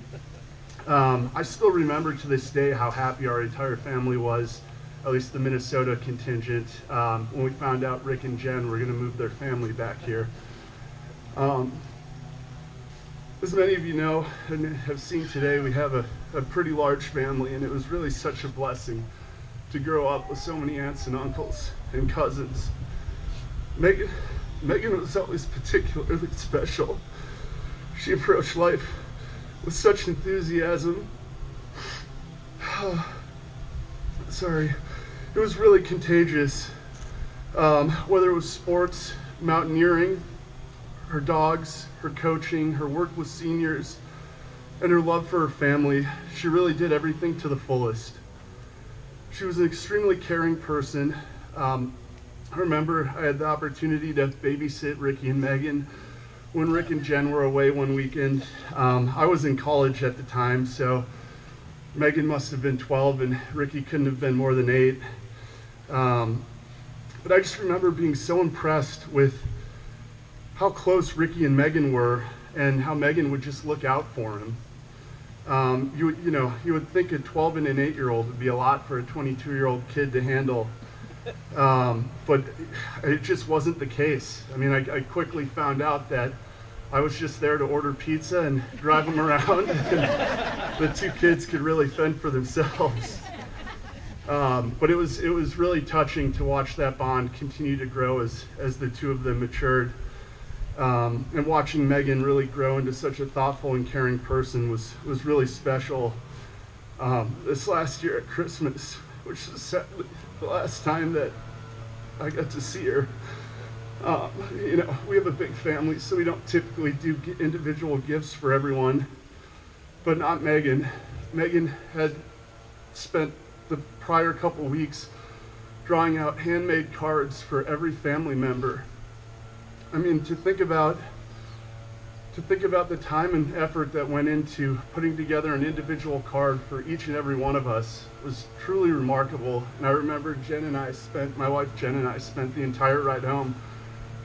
I still remember to this day how happy our entire family was, at least the Minnesota contingent, when we found out Rick and Jen were going to move their family back here. As many of you know and have seen today, we have a pretty large family, and it was really such a blessing to grow up with so many aunts and uncles and cousins. Meghan was always particularly special. She approached life with such enthusiasm. Sorry. It was really contagious. Whether it was sports, mountaineering, her dogs, her coaching, her work with seniors, and her love for her family, she really did everything to the fullest. She was an extremely caring person. I remember I had the opportunity to babysit Ricky and Meghan when Rick and Jen were away one weekend. I was in college at the time, so Meghan must have been 12 and Ricky couldn't have been more than 8. But I just remember being so impressed with how close Ricky and Meghan were and how Meghan would just look out for him. You would think a 12 and an 8-year-old would be a lot for a 22-year-old kid to handle. But it just wasn't the case. I mean, I quickly found out that I was just there to order pizza and drive them around, and the two kids could really fend for themselves. But it was really touching to watch that bond continue to grow as the two of them matured. And watching Meghan really grow into such a thoughtful and caring person was really special. This last year at Christmas, which was sadly the last time that I got to see her. We have a big family, so we don't typically do individual gifts for everyone, but not Meghan. Meghan had spent the prior couple weeks drawing out handmade cards for every family member. I mean, to think about the time and effort that went into putting together an individual card for each and every one of us was truly remarkable. And I remember my wife Jen and I spent the entire ride home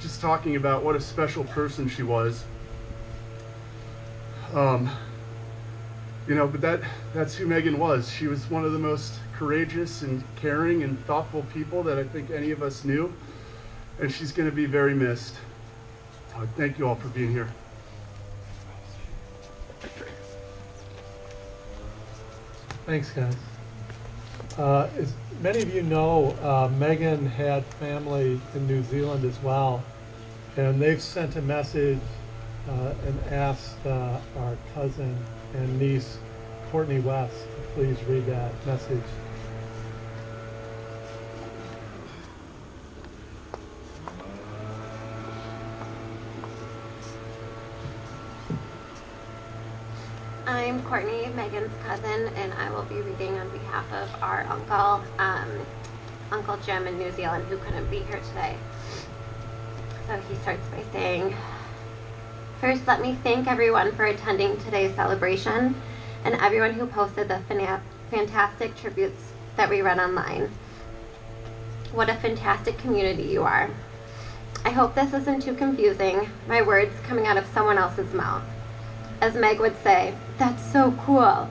just talking about what a special person she was. But that's who Meghan was. She was one of the most courageous and caring and thoughtful people that I think any of us knew, and she's going to be very missed. Thank you all for being here. Thanks, guys. As many of you know, Meghan had family in New Zealand as well, and they've sent a message and asked our cousin and niece, Courtney West, to please read that message. I'm Courtney, Meghan's cousin, and I will be reading on behalf of our uncle. Uncle Jim in New Zealand who couldn't be here today. So he starts by saying, "First, let me thank everyone for attending today's celebration and everyone who posted the fantastic tributes that we read online. What a fantastic community you are. I hope this isn't too confusing, my words coming out of someone else's mouth. As Meg would say, that's so cool."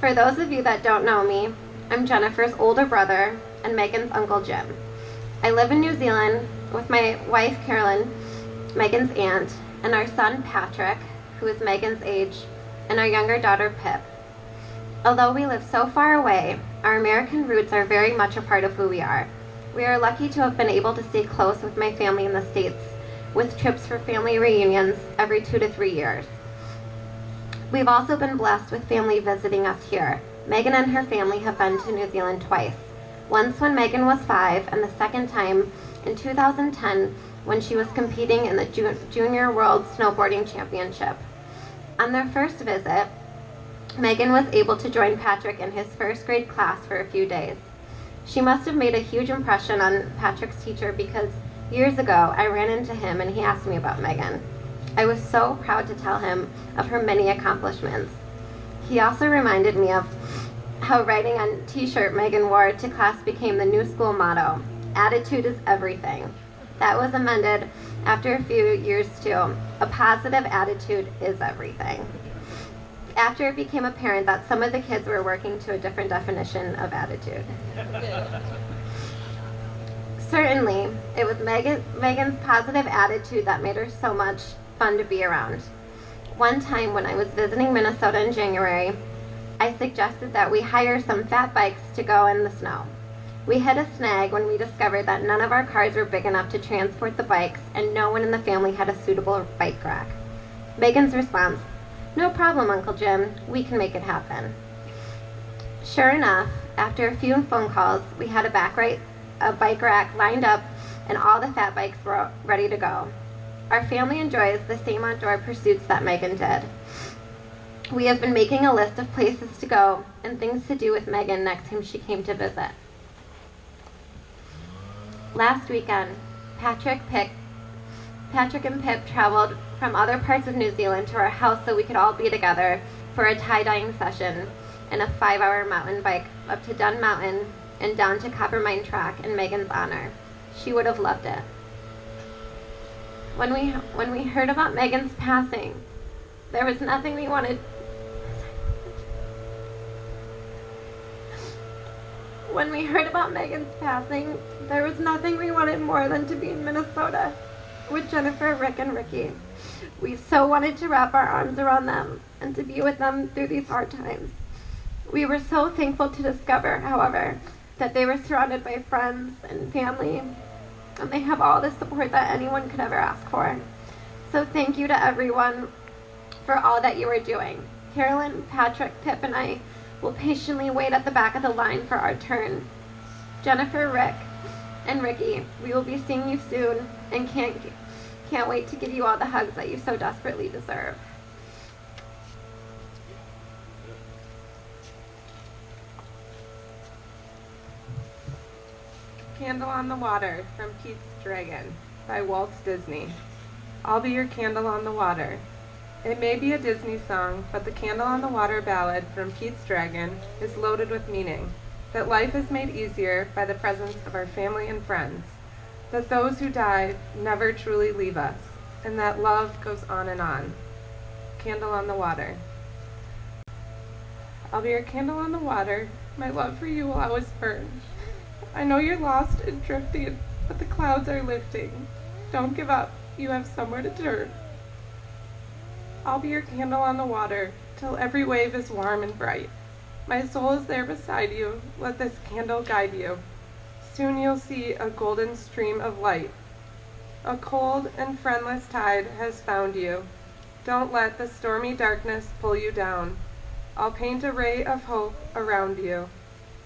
For those of you that don't know me, I'm Jennifer's older brother and Megan's Uncle Jim. I live in New Zealand with my wife Carolyn, Megan's aunt, and our son Patrick, who is Megan's age, and our younger daughter Pip. Although we live so far away, our American roots are very much a part of who we are. We are lucky to have been able to stay close with my family in the States, with trips for family reunions every 2 to 3 years. We've also been blessed with family visiting us here. Megan and her family have been to New Zealand twice. Once when Megan was 5, and the second time in 2010 when she was competing in the Junior World Snowboarding Championship. On their first visit, Megan was able to join Patrick in his first grade class for a few days. She must have made a huge impression on Patrick's teacher because years ago I ran into him and he asked me about Megan. I was so proud to tell him of her many accomplishments. He also reminded me of how writing on a t-shirt Megan wore to class became the new school motto, "Attitude is everything." That was amended after a few years to, "A positive attitude is everything," after it became apparent that some of the kids were working to a different definition of attitude. Certainly, it was Megan's positive attitude that made her so much fun to be around. One time when I was visiting Minnesota in January, I suggested that we hire some fat bikes to go in the snow. We hit a snag when we discovered that none of our cars were big enough to transport the bikes and no one in the family had a suitable bike rack. Megan's response, "No problem, Uncle Jim, we can make it happen." Sure enough, after a few phone calls, we had a bike rack lined up and all the fat bikes were ready to go. Our family enjoys the same outdoor pursuits that Megan did. We have been making a list of places to go and things to do with Megan next time she came to visit. Last weekend, Patrick and Pip traveled from other parts of New Zealand to our house so we could all be together for a tie-dyeing session and a 5-hour mountain bike up to Dunn Mountain and down to Coppermine Track in Megan's honor. She would have loved it. When we heard about Megan's passing, there was nothing we wanted. When we heard about Megan's passing, there was nothing we wanted more than to be in Minnesota with Jennifer, Rick, and Ricky. We so wanted to wrap our arms around them and to be with them through these hard times. We were so thankful to discover, however, that they were surrounded by friends and family, and they have all the support that anyone could ever ask for. So thank you to everyone for all that you are doing. Carolyn, Patrick, Pip, and I will patiently wait at the back of the line for our turn. Jennifer, Rick, and Ricky, we will be seeing you soon and can't wait to give you all the hugs that you so desperately deserve. Candle on the Water from Pete's Dragon by Walt Disney. I'll be your candle on the water. It may be a Disney song, but the Candle on the Water ballad from Pete's Dragon is loaded with meaning, that life is made easier by the presence of our family and friends, that those who die never truly leave us, and that love goes on and on. Candle on the Water. I'll be your candle on the water. My love for you will always burn. I know you're lost and drifting, but the clouds are lifting. Don't give up. You have somewhere to turn. I'll be your candle on the water, till every wave is warm and bright. My soul is there beside you, let this candle guide you. Soon you'll see a golden stream of light. A cold and friendless tide has found you. Don't let the stormy darkness pull you down. I'll paint a ray of hope around you,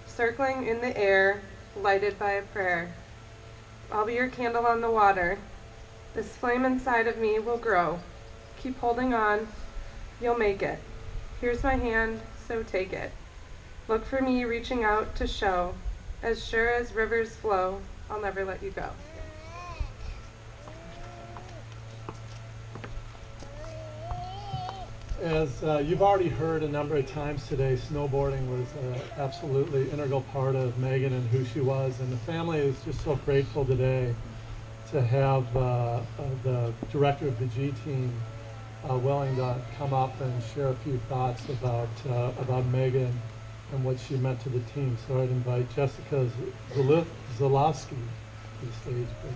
circling in the air, lighted by a prayer. I'll be your candle on the water. This flame inside of me will grow. Keep holding on, you'll make it. Here's my hand, so take it. Look for me reaching out to show As sure as rivers flow, I'll never let you go. As you've already heard a number of times today, snowboarding was an absolutely integral part of Meghan and who she was, and the family is just so grateful today to have the director of the G team willing to come up and share a few thoughts about Meghan and what she meant to the team. So I'd invite Jessica Zalowski to the stage, please.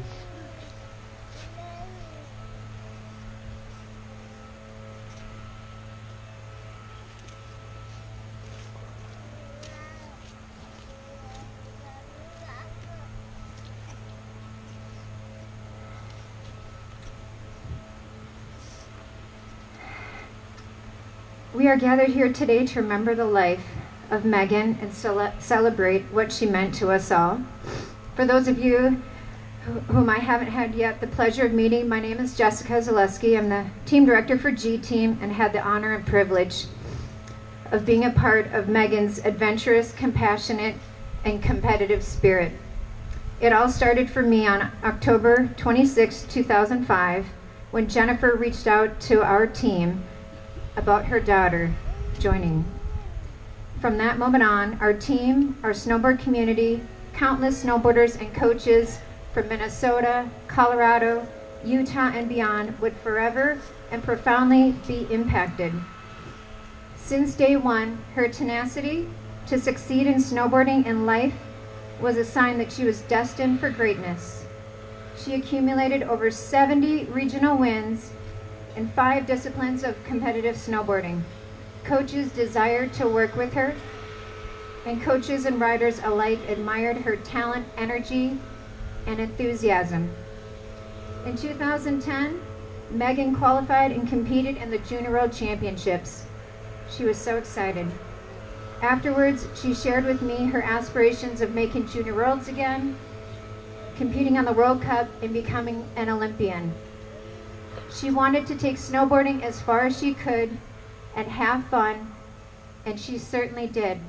We are gathered here today to remember the life of Meghan and celebrate what she meant to us all. For those of you whom I haven't had yet the pleasure of meeting, my name is Jessica Zaleski. I'm the team director for G Team and had the honor and privilege of being a part of Meghan's adventurous, compassionate, and competitive spirit. It all started for me on October 26, 2005, when Jennifer reached out to our team about her daughter joining. From that moment on, our team, our snowboard community, countless snowboarders and coaches from Minnesota, Colorado, Utah, and beyond would forever and profoundly be impacted. Since day one, her tenacity to succeed in snowboarding in life was a sign that she was destined for greatness. She accumulated over 70 regional wins in 5 disciplines of competitive snowboarding. Coaches desired to work with her, and coaches and riders alike admired her talent, energy, and enthusiasm. In 2010, Meghan qualified and competed in the Junior World Championships. She was so excited. Afterwards, she shared with me her aspirations of making Junior Worlds again, competing on the World Cup, and becoming an Olympian. She wanted to take snowboarding as far as she could and have fun, and she certainly did.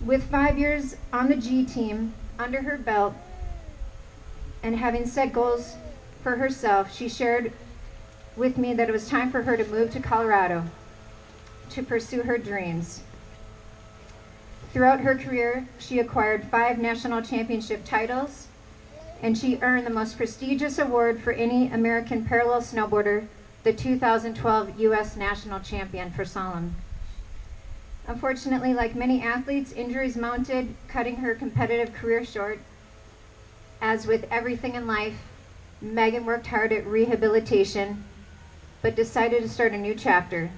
With 5 years on the G team under her belt and having set goals for herself, she shared with me that it was time for her to move to Colorado to pursue her dreams. Throughout her career, she acquired 5 national championship titles, and she earned the most prestigious award for any American parallel snowboarder, the 2012 U.S. National Champion for slalom. Unfortunately, like many athletes, injuries mounted, cutting her competitive career short. As with everything in life, Meghan worked hard at rehabilitation, but decided to start a new chapter.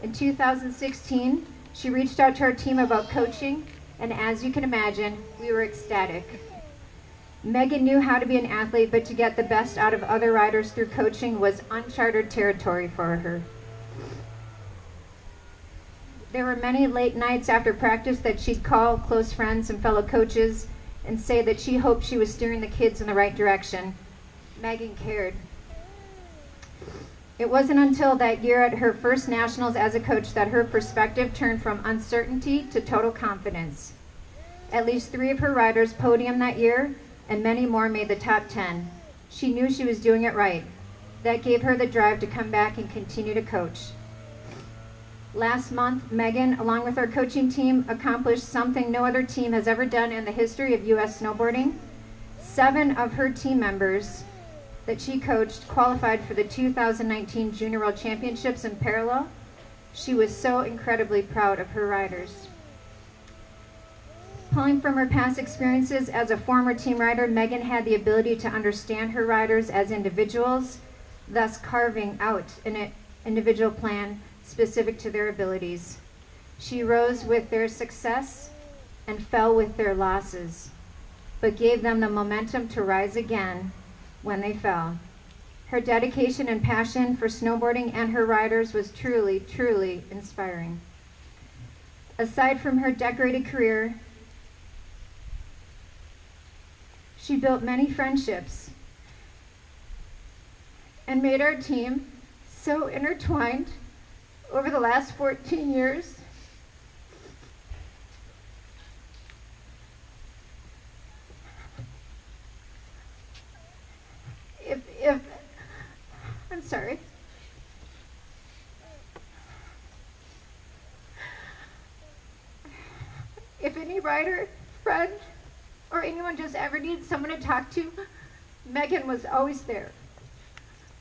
In 2016, she reached out to our team about coaching, and as you can imagine, we were ecstatic. Meghan knew how to be an athlete, but to get the best out of other riders through coaching was uncharted territory for her. There were many late nights after practice that she'd call close friends and fellow coaches and say that she hoped she was steering the kids in the right direction. Meghan cared. It wasn't until that year at her first nationals as a coach that her perspective turned from uncertainty to total confidence. At least 3 of her riders podiumed that year, and many more made the top 10. She knew she was doing it right. That gave her the drive to come back and continue to coach. Last month, Meghan, along with our coaching team, accomplished something no other team has ever done in the history of U.S. snowboarding. 7 of her team members that she coached qualified for the 2019 Junior World Championships in parallel. She was so incredibly proud of her riders. Pulling from her past experiences as a former team rider, Meghan had the ability to understand her riders as individuals, thus carving out an individual plan specific to their abilities. She rose with their success and fell with their losses, but gave them the momentum to rise again when they fell. Her dedication and passion for snowboarding and her riders was truly, truly inspiring. Aside from her decorated career, she built many friendships and made our team so intertwined over the last 14 years. sorry. If any writer, friend, or anyone just ever needs someone to talk to, Meghan was always there.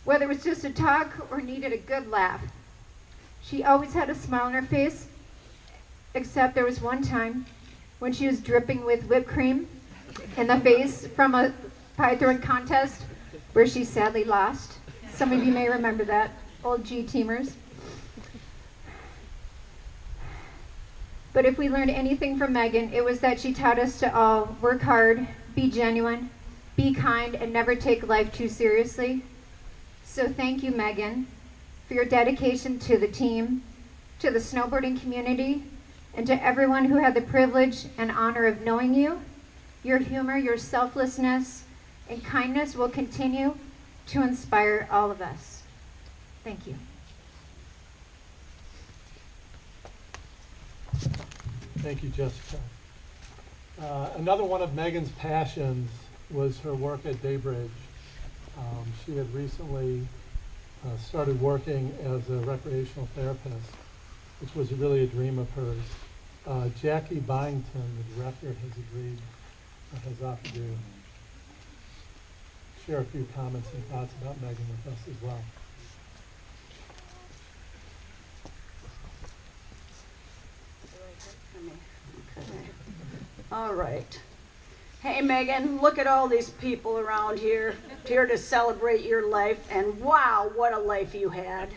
Whether it was just a talk or needed a good laugh. She always had a smile on her face, except there was one time when she was dripping with whipped cream in the face from a pie throwing contest where she sadly lost. Some of you may remember that, old G-teamers. But if we learned anything from Meghan, it was that she taught us to all work hard, be genuine, be kind, and never take life too seriously. So thank you, Meghan, for your dedication to the team, to the snowboarding community, and to everyone who had the privilege and honor of knowing you. Your humor, your selflessness, and kindness will continue to inspire all of us. Thank you. Thank you, Jessica. Another one of Meghan's passions was her work at Daybridge. She had recently started working as a recreational therapist, which was really a dream of hers. Jackie Byington, the director, has offered to share a few comments and thoughts about Meghan with us as well. All right. Hey, Meghan, look at all these people around here to celebrate your life, and wow, what a life you had.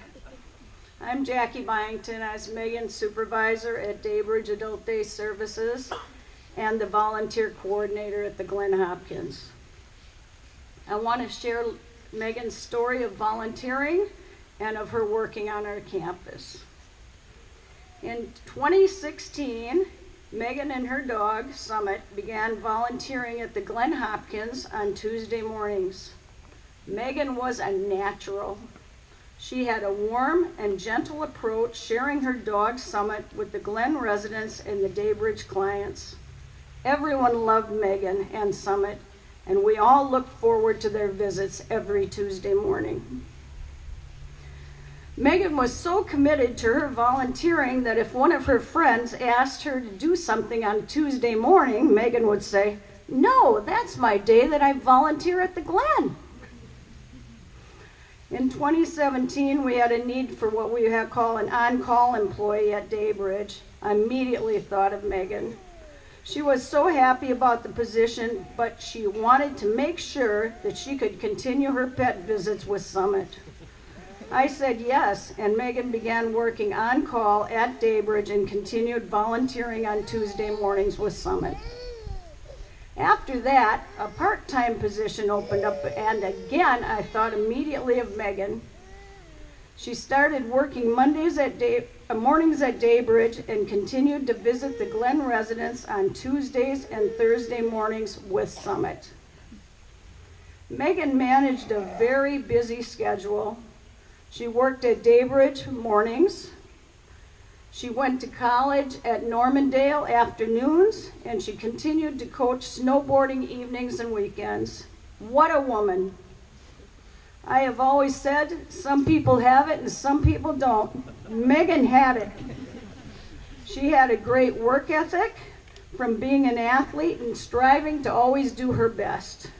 I'm Jackie Byington. I was Meghan's supervisor at Daybridge Adult Day Services and the volunteer coordinator at the Glen Hopkins. I want to share Meghan's story of volunteering and of her working on our campus. In 2016, Meghan and her dog, Summit, began volunteering at the Glen Hopkins on Tuesday mornings. Meghan was a natural. She had a warm and gentle approach, sharing her dog, Summit, with the Glen residents and the Daybridge clients. Everyone loved Meghan and Summit, and we all looked forward to their visits every Tuesday morning. Meghan was so committed to her volunteering that if one of her friends asked her to do something on Tuesday morning, Meghan would say, "No, that's my day that I volunteer at the Glen." In 2017, we had a need for what we call an on-call employee at Daybridge. I immediately thought of Meghan. She was so happy about the position, but she wanted to make sure that she could continue her pet visits with Summit. I said yes, and Meghan began working on call at Daybridge and continued volunteering on Tuesday mornings with Summit. After that, a part-time position opened up, and again, I thought immediately of Meghan. She started working mornings at Daybridge and continued to visit the Glen residents on Tuesdays and Thursday mornings with Summit. Meghan managed a very busy schedule. She worked at Daybridge mornings. She went to college at Normandale afternoons, and she continued to coach snowboarding evenings and weekends. What a woman. I have always said some people have it and some people don't. Meghan had it. She had a great work ethic from being an athlete and striving to always do her best.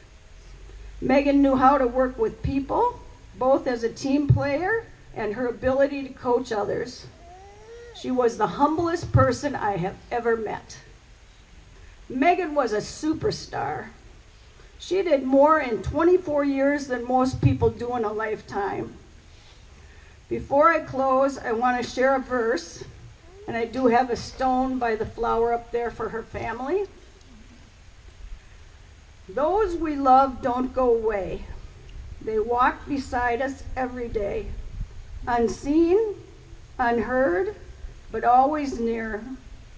Meghan knew how to work with people, both as a team player and her ability to coach others. She was the humblest person I have ever met. Meghan was a superstar. She did more in 24 years than most people do in a lifetime. Before I close, I want to share a verse, and I do have a stone by the flower up there for her family. Those we love don't go away. They walk beside us every day, unseen, unheard, but always near.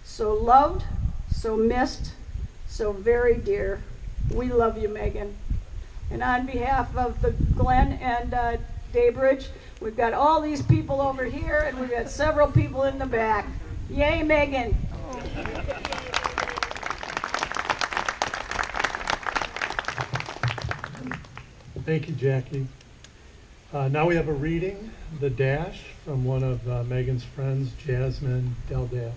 So loved, so missed, so very dear. We love you, Meghan. And on behalf of the Glen and Daybridge, we've got all these people over here, and we've got several people in the back. Yay, Meghan. Thank you, Jackie. Now we have a reading, The Dash, from one of Megan's friends, Jasmine Deldale.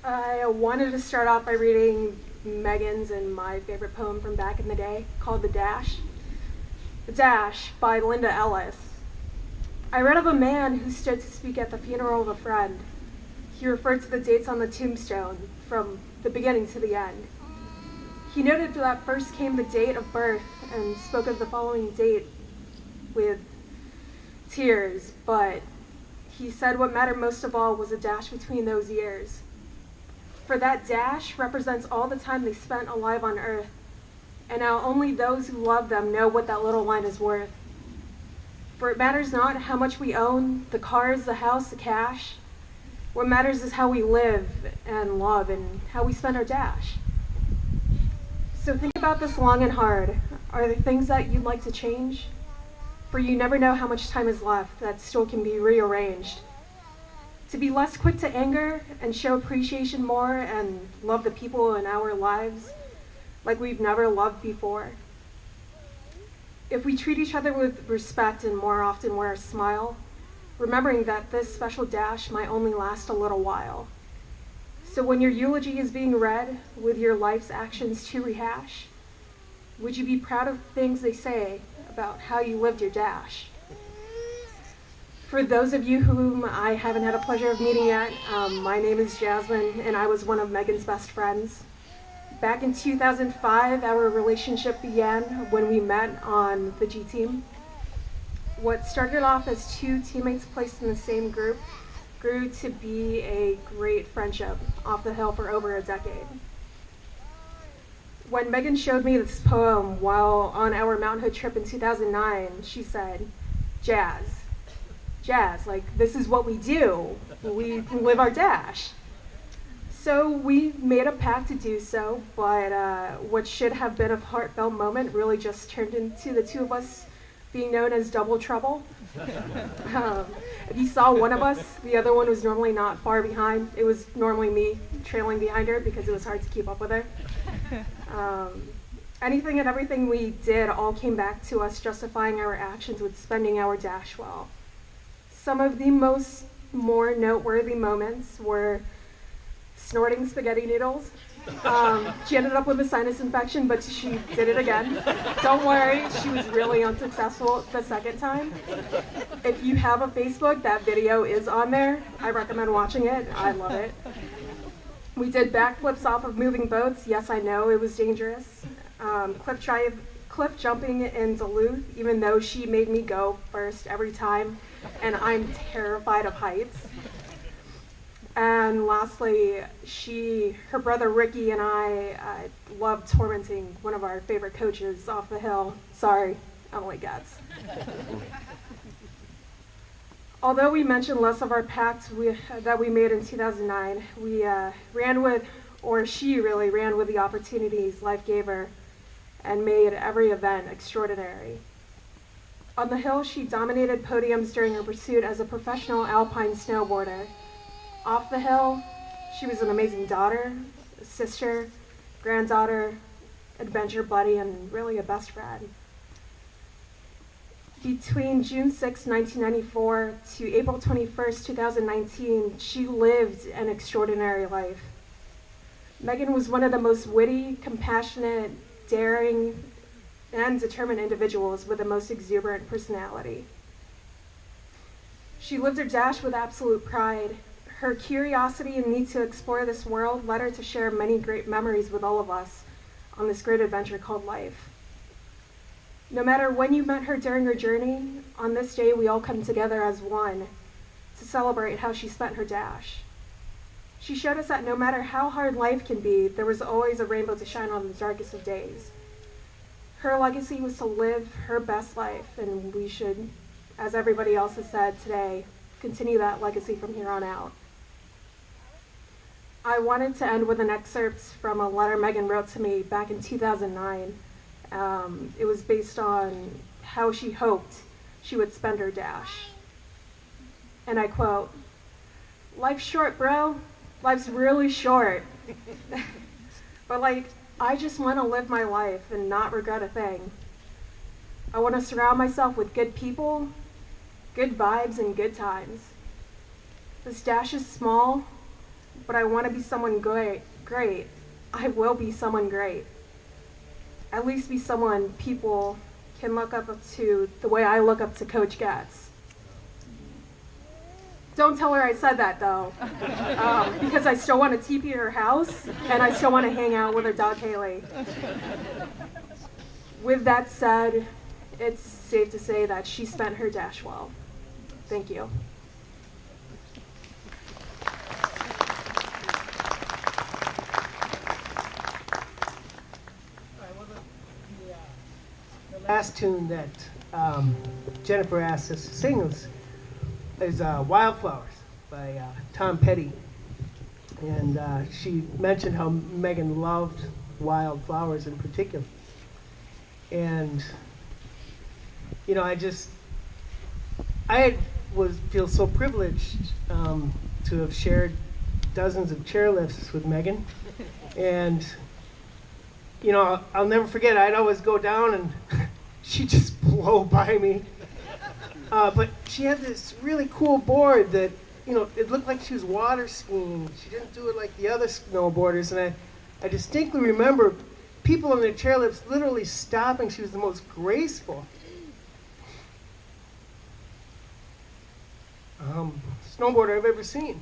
I wanted to start off by reading Megan's and my favorite poem from back in the day called The Dash. The Dash by Linda Ellis. I read of a man who stood to speak at the funeral of a friend. He referred to the dates on the tombstone from the beginning to the end. He noted that first came the date of birth and spoke of the following date with tears, but he said what mattered most of all was a dash between those years. For that dash represents all the time they spent alive on earth, and now only those who love them know what that little line is worth. For it matters not how much we own, the cars, the house, the cash. What matters is how we live and love and how we spend our dash. So think about this long and hard. Are there things that you'd like to change? For you never know how much time is left that still can be rearranged. To be less quick to anger and show appreciation more and love the people in our lives like we've never loved before. If we treat each other with respect and more often wear a smile, remembering that this special dash might only last a little while. So when your eulogy is being read with your life's actions to rehash, would you be proud of things they say about how you lived your dash? For those of you whom I haven't had a pleasure of meeting yet, my name is Jasmine, and I was one of Megan's best friends. Back in 2005, our relationship began when we met on the G team. What started off as two teammates placed in the same group grew to be a great friendship off the hill for over a decade. When Megan showed me this poem while on our Mount Hood trip in 2009, she said, Jazz, like this is what we do. We live our dash. So we made a pact to do so, but what should have been a heartfelt moment really just turned into the two of us being known as double trouble. If you saw one of us, the other one was normally not far behind. It was normally me trailing behind her because it was hard to keep up with her. Anything and everything we did all came back to us justifying our actions with spending our dash well. Some of the more noteworthy moments were snorting spaghetti noodles. She ended up with a sinus infection, but she did it again. Don't worry, she was really unsuccessful the second time. If you have a Facebook, that video is on there. I recommend watching it. I love it. We did backflips off of moving boats. Yes, I know, it was dangerous. Cliff jumping in Duluth, even though she made me go first every time, and I'm terrified of heights. And lastly, her brother Ricky and I loved tormenting one of our favorite coaches off the hill. Sorry, Emily Getz. Although we mentioned less of our pact that we made in 2009, she really ran with the opportunities life gave her and made every event extraordinary. On the hill, she dominated podiums during her pursuit as a professional alpine snowboarder. Off the hill, she was an amazing daughter, a sister, granddaughter, adventure buddy, and really a best friend. Between June 6, 1994 to April 21st, 2019, she lived an extraordinary life. Megan was one of the most witty, compassionate, daring, and determined individuals with the most exuberant personality. She lived her dash with absolute pride. Her curiosity and need to explore this world led her to share many great memories with all of us on this great adventure called life. No matter when you met her during her journey, on this day we all come together as one to celebrate how she spent her dash. She showed us that no matter how hard life can be, there was always a rainbow to shine on the darkest of days. Her legacy was to live her best life, and we should, as everybody else has said today, continue that legacy from here on out. I wanted to end with an excerpt from a letter Megan wrote to me back in 2009. It was based on how she hoped she would spend her dash. And I quote, "Life's short, bro. Life's really short. But like, I just want to live my life and not regret a thing. I want to surround myself with good people, good vibes, and good times. This dash is small, but I want to be someone great. I will be someone great. At least be someone people can look up to the way I look up to Coach Gatz. Don't tell her I said that though, because I still want to TP her house and I still want to hang out with her dog Haley. With that said, it's safe to say that she spent her dash well. Thank you. The last tune that Jennifer asked us to sing is Wildflowers by Tom Petty. And she mentioned how Meghan loved wildflowers in particular. And, you know, feel so privileged to have shared dozens of chairlifts with Meghan. And, you know, I'll never forget, I'd always go down and she'd just blow by me. But she had this really cool board that, you know, it looked like she was water skiing. She didn't do it like the other snowboarders. And I distinctly remember people on their chairlifts literally stopping. She was the most graceful snowboarder I've ever seen.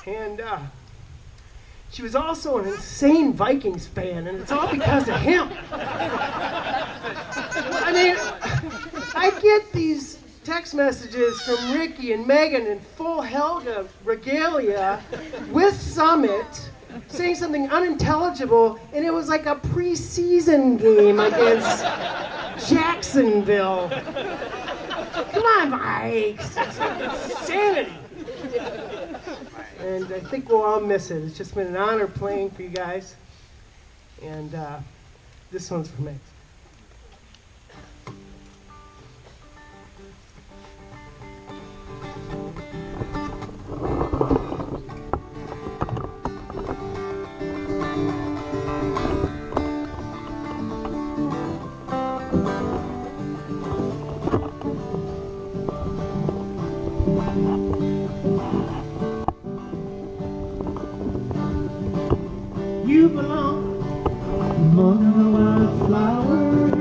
And she was also an insane Vikings fan, and it's all because of him. I mean, I get these text messages from Ricky and Meghan in full Helga regalia with Summit saying something unintelligible, and it was like a preseason game against Jacksonville. Come on, Vikes. It's insanity. And I think we'll all miss it. It's just been an honor playing for you guys. And this one's for Meg. You belong among the wildflowers.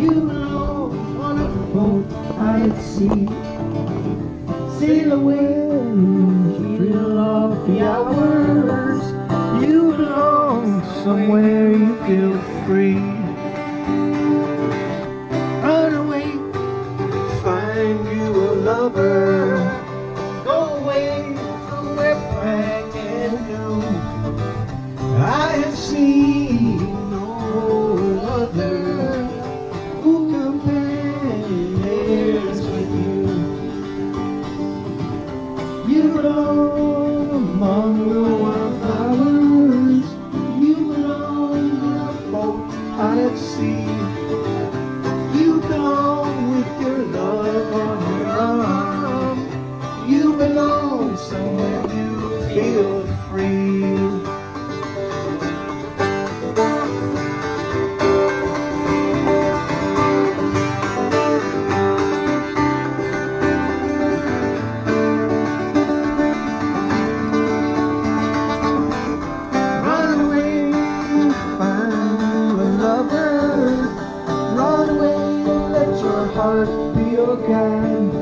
You belong on a boat out at sea. Sail away, thrill off the hours. You belong somewhere you feel free. Run away, find you a lover. Go away somewhere bright and blue. I have seen no other who compares with you. You belong among the wildflowers. You belong in a boat out at sea. You belong with your love on your arm. You belong somewhere you feel free. Be your guide.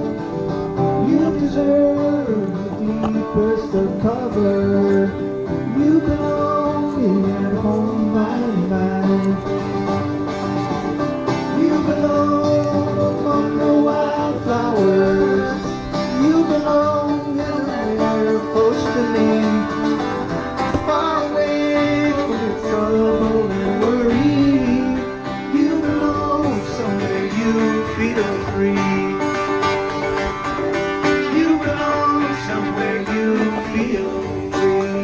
You deserve the deepest of cover. You belong at home by night. You belong among the wildflowers. You belong anywhere close to me. Far away from your trouble and worry. You belong somewhere you feel free. You belong somewhere you feel free.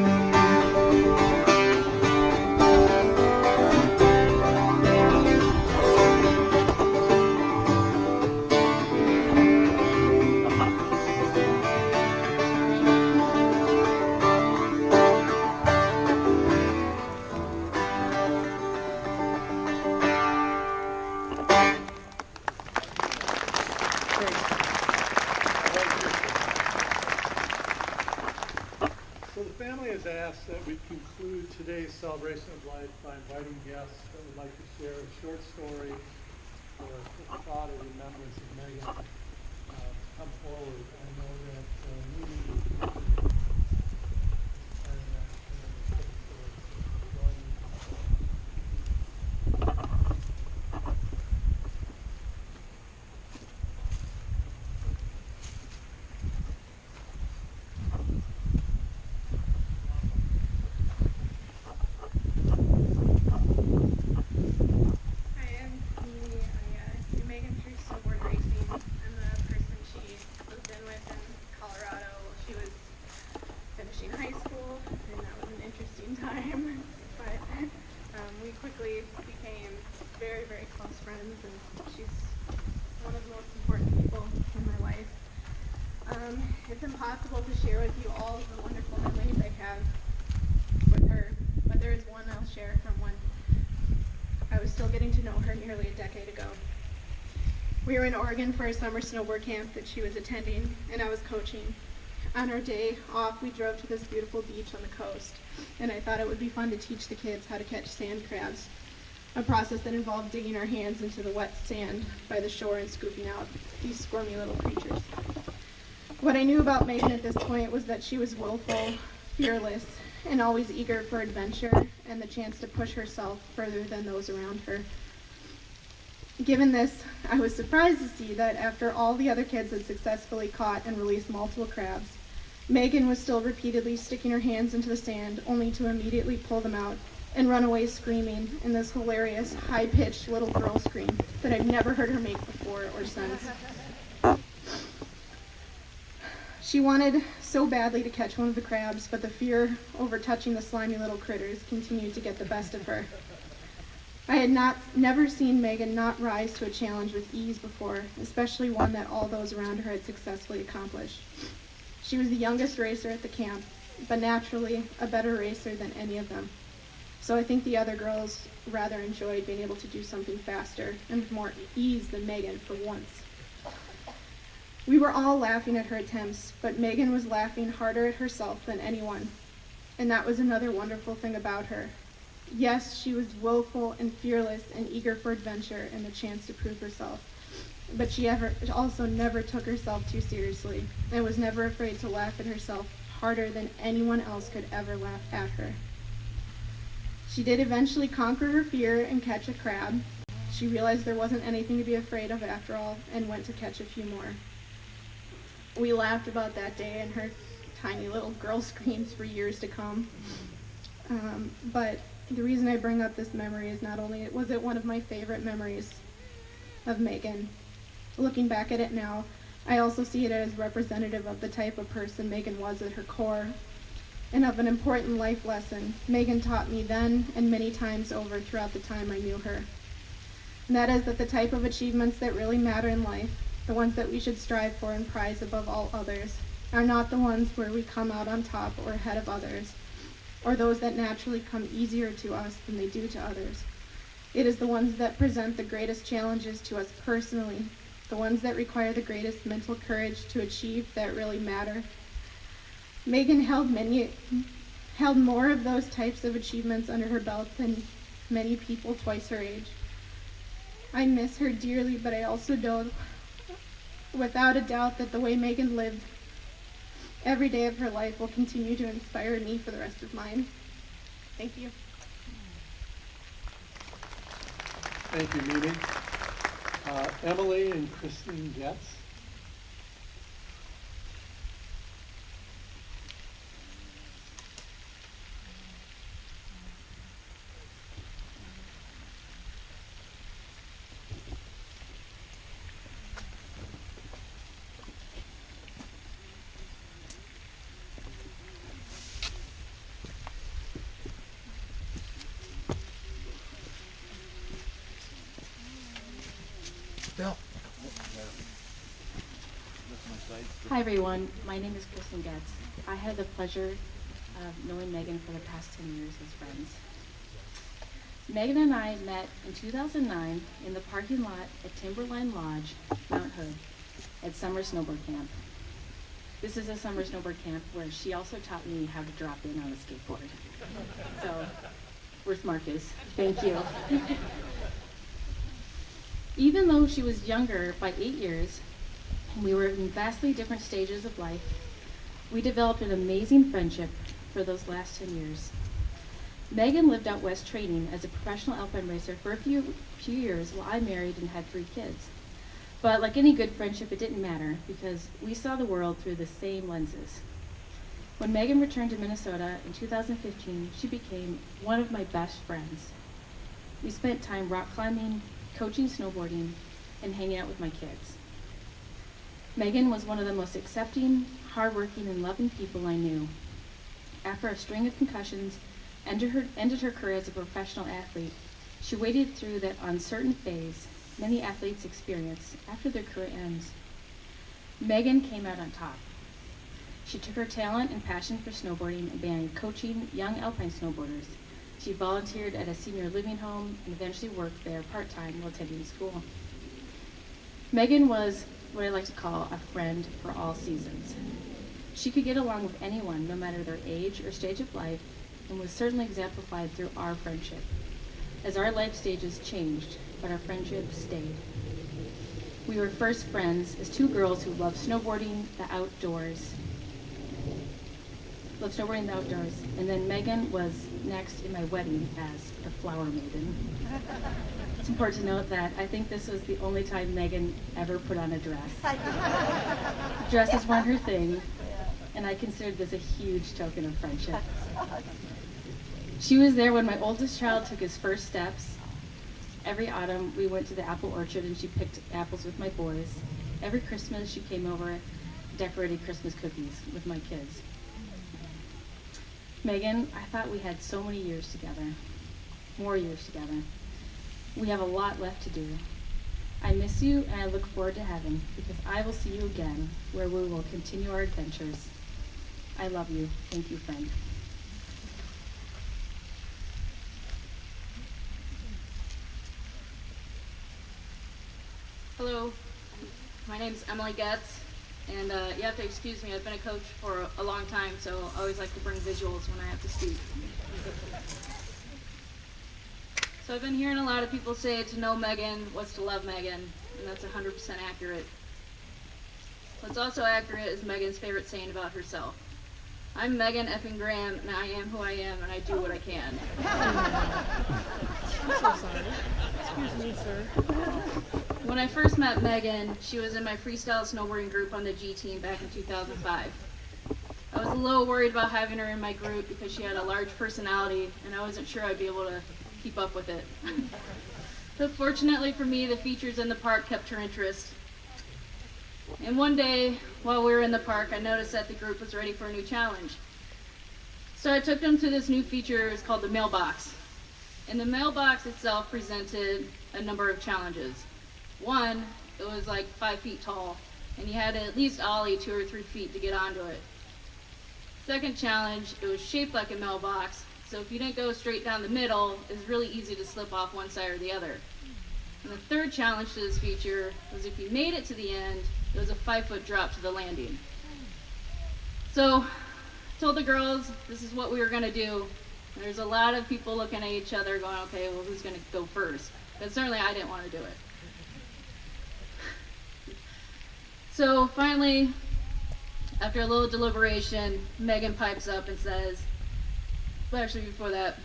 ask that we conclude today's celebration of life by inviting guests that would like to share a short story or a thought or remembrance of Meghan. Come forward. I know that Mimi it's impossible to share with you all the wonderful memories I have with her, but there is one I'll share from when I was still getting to know her nearly a decade ago. We were in Oregon for a summer snowboard camp that she was attending, and I was coaching. On our day off, we drove to this beautiful beach on the coast, and I thought it would be fun to teach the kids how to catch sand crabs, a process that involved digging our hands into the wet sand by the shore and scooping out these squirmy little creatures. What I knew about Meghan at this point was that she was willful, fearless, and always eager for adventure and the chance to push herself further than those around her. Given this, I was surprised to see that after all the other kids had successfully caught and released multiple crabs, Meghan was still repeatedly sticking her hands into the sand only to immediately pull them out and run away screaming in this hilarious, high-pitched little girl scream that I'd never heard her make before or since. She wanted so badly to catch one of the crabs, but the fear over touching the slimy little critters continued to get the best of her. I had never seen Meghan not rise to a challenge with ease before, especially one that all those around her had successfully accomplished. She was the youngest racer at the camp, but naturally a better racer than any of them. So I think the other girls rather enjoyed being able to do something faster and with more ease than Meghan for once. We were all laughing at her attempts, but Meghan was laughing harder at herself than anyone. And that was another wonderful thing about her. Yes, she was willful and fearless and eager for adventure and the chance to prove herself. But she also never took herself too seriously and was never afraid to laugh at herself harder than anyone else could ever laugh at her. She did eventually conquer her fear and catch a crab. She realized there wasn't anything to be afraid of after all and went to catch a few more. We laughed about that day and her tiny little girl screams for years to come. But the reason I bring up this memory is not only was it one of my favorite memories of Meghan. Looking back at it now, I also see it as representative of the type of person Meghan was at her core, and of an important life lesson Meghan taught me then and many times over throughout the time I knew her. And that is that the type of achievements that really matter in life, the ones that we should strive for and prize above all others, are not the ones where we come out on top or ahead of others, or those that naturally come easier to us than they do to others. It is the ones that present the greatest challenges to us personally, the ones that require the greatest mental courage to achieve that really matter. Meghan held more of those types of achievements under her belt than many people twice her age. I miss her dearly, but I also know without a doubt that the way Meghan lived every day of her life will continue to inspire me for the rest of mine. Thank you. Thank you, Mimi. Emily and Christine Getz. Hi everyone, my name is Kristen Getz. I had the pleasure of knowing Meghan for the past 10 years as friends. Meghan and I met in 2009 in the parking lot at Timberline Lodge, Mount Hood, at summer snowboard camp. This is a summer snowboard camp where she also taught me how to drop in on a skateboard. So, where's Marcus? Thank you. Even though she was younger by 8 years, and we were in vastly different stages of life, we developed an amazing friendship for those last 10 years. Meghan lived out west training as a professional alpine racer for a few years while I married and had 3 kids. But like any good friendship, it didn't matter because we saw the world through the same lenses. When Meghan returned to Minnesota in 2015, she became one of my best friends. We spent time rock climbing, coaching snowboarding, and hanging out with my kids. Meghan was one of the most accepting, hardworking, and loving people I knew. After a string of concussions ended her career as a professional athlete, she waded through that uncertain phase many athletes experience after their career ends. Meghan came out on top. She took her talent and passion for snowboarding and began coaching young alpine snowboarders. She volunteered at a senior living home and eventually worked there part-time while attending school. Meghan was what I like to call a friend for all seasons. She could get along with anyone, no matter their age or stage of life, and was certainly exemplified through our friendship. As our life stages changed, but our friendship stayed. We were first friends as 2 girls who loved snowboarding, the outdoors. And then Meghan was next in my wedding as the flower maiden. It's important to note that I think this was the only time Meghan ever put on a dress. Dresses weren't her thing, and I considered this a huge token of friendship. She was there when my oldest child took his first steps. Every autumn, we went to the apple orchard and she picked apples with my boys. Every Christmas, she came over, decorated Christmas cookies with my kids. Meghan, I thought we had so many years together, more years together. We have a lot left to do. I miss you and I look forward to heaven because I will see you again where we will continue our adventures. I love you. Thank you, friend. Hello, my name is Emily Getz, and you have to excuse me, I've been a coach for a long time, so I always like to bring visuals when I have to speak. So I've been hearing a lot of people say to know Meghan was to love Meghan, and that's 100% accurate. What's also accurate is Meghan's favorite saying about herself. I'm Meghan effing Graham, and I am who I am, and I do what I can. I'm so sorry. Excuse me, sir. When I first met Meghan, she was in my freestyle snowboarding group on the G team back in 2005. I was a little worried about having her in my group because she had a large personality, and I wasn't sure I'd be able to keep up with it. But fortunately for me, the features in the park kept her interest. And one day, while we were in the park, I noticed that the group was ready for a new challenge. So I took them to this new feature. It was called the mailbox. And the mailbox itself presented a number of challenges. One, it was like 5 feet tall, and you had to at least ollie 2 or 3 feet to get onto it. Second challenge, it was shaped like a mailbox, so if you didn't go straight down the middle, it was really easy to slip off one side or the other. And the third challenge to this feature was if you made it to the end, it was a 5-foot drop to the landing. So I told the girls this is what we were gonna do. And there's a lot of people looking at each other going, okay, well, who's gonna go first? But certainly I didn't want to do it. So finally, after a little deliberation, Meghan pipes up and says, but actually before that,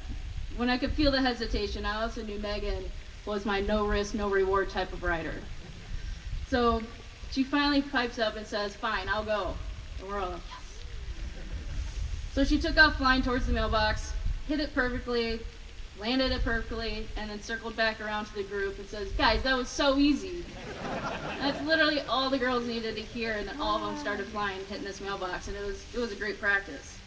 when I could feel the hesitation, I also knew Meghan was my no risk, no reward type of rider. So she finally pipes up and says, fine, I'll go. And we're all like, yes. So she took off flying towards the mailbox, hit it perfectly, landed it perfectly, and then circled back around to the group and says, guys, that was so easy. And that's literally all the girls needed to hear, and then all of them started flying, hitting this mailbox, and it was a great practice.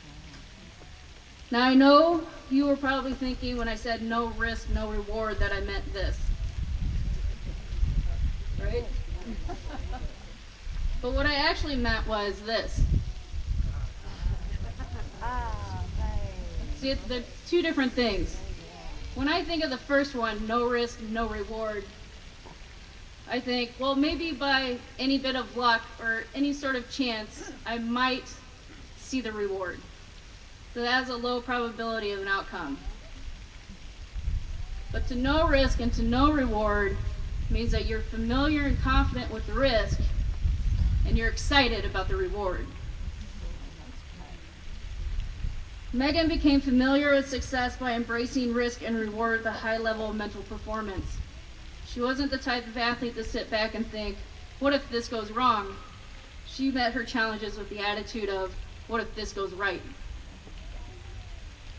Now I know you were probably thinking when I said no risk, no reward that I meant this. Right? But what I actually meant was this. See, they're 2 different things. When I think of the first one, no risk, no reward, I think, well, maybe by any bit of luck or any sort of chance, I might see the reward. So that has a low probability of an outcome. But to no risk and to no reward means that you're familiar and confident with the risk, and you're excited about the reward. Meghan became familiar with success by embracing risk and reward with a high level of mental performance. She wasn't the type of athlete to sit back and think, what if this goes wrong? She met her challenges with the attitude of, what if this goes right?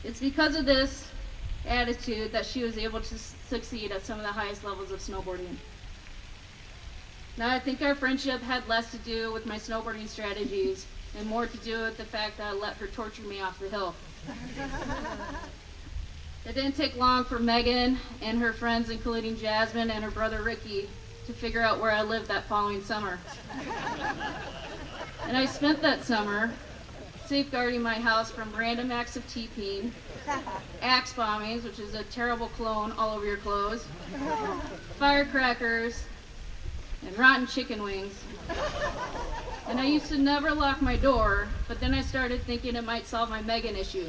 It's because of this attitude that she was able to succeed at some of the highest levels of snowboarding. Now, I think our friendship had less to do with my snowboarding strategies and more to do with the fact that I let her torture me off the hill. It didn't take long for Meghan and her friends, including Jasmine and her brother Ricky, to figure out where I lived that following summer. And I spent that summer safeguarding my house from random acts of TPing, axe bombings, which is a terrible cologne all over your clothes, firecrackers, and rotten chicken wings. And I used to never lock my door, but then I started thinking it might solve my Meghan issue.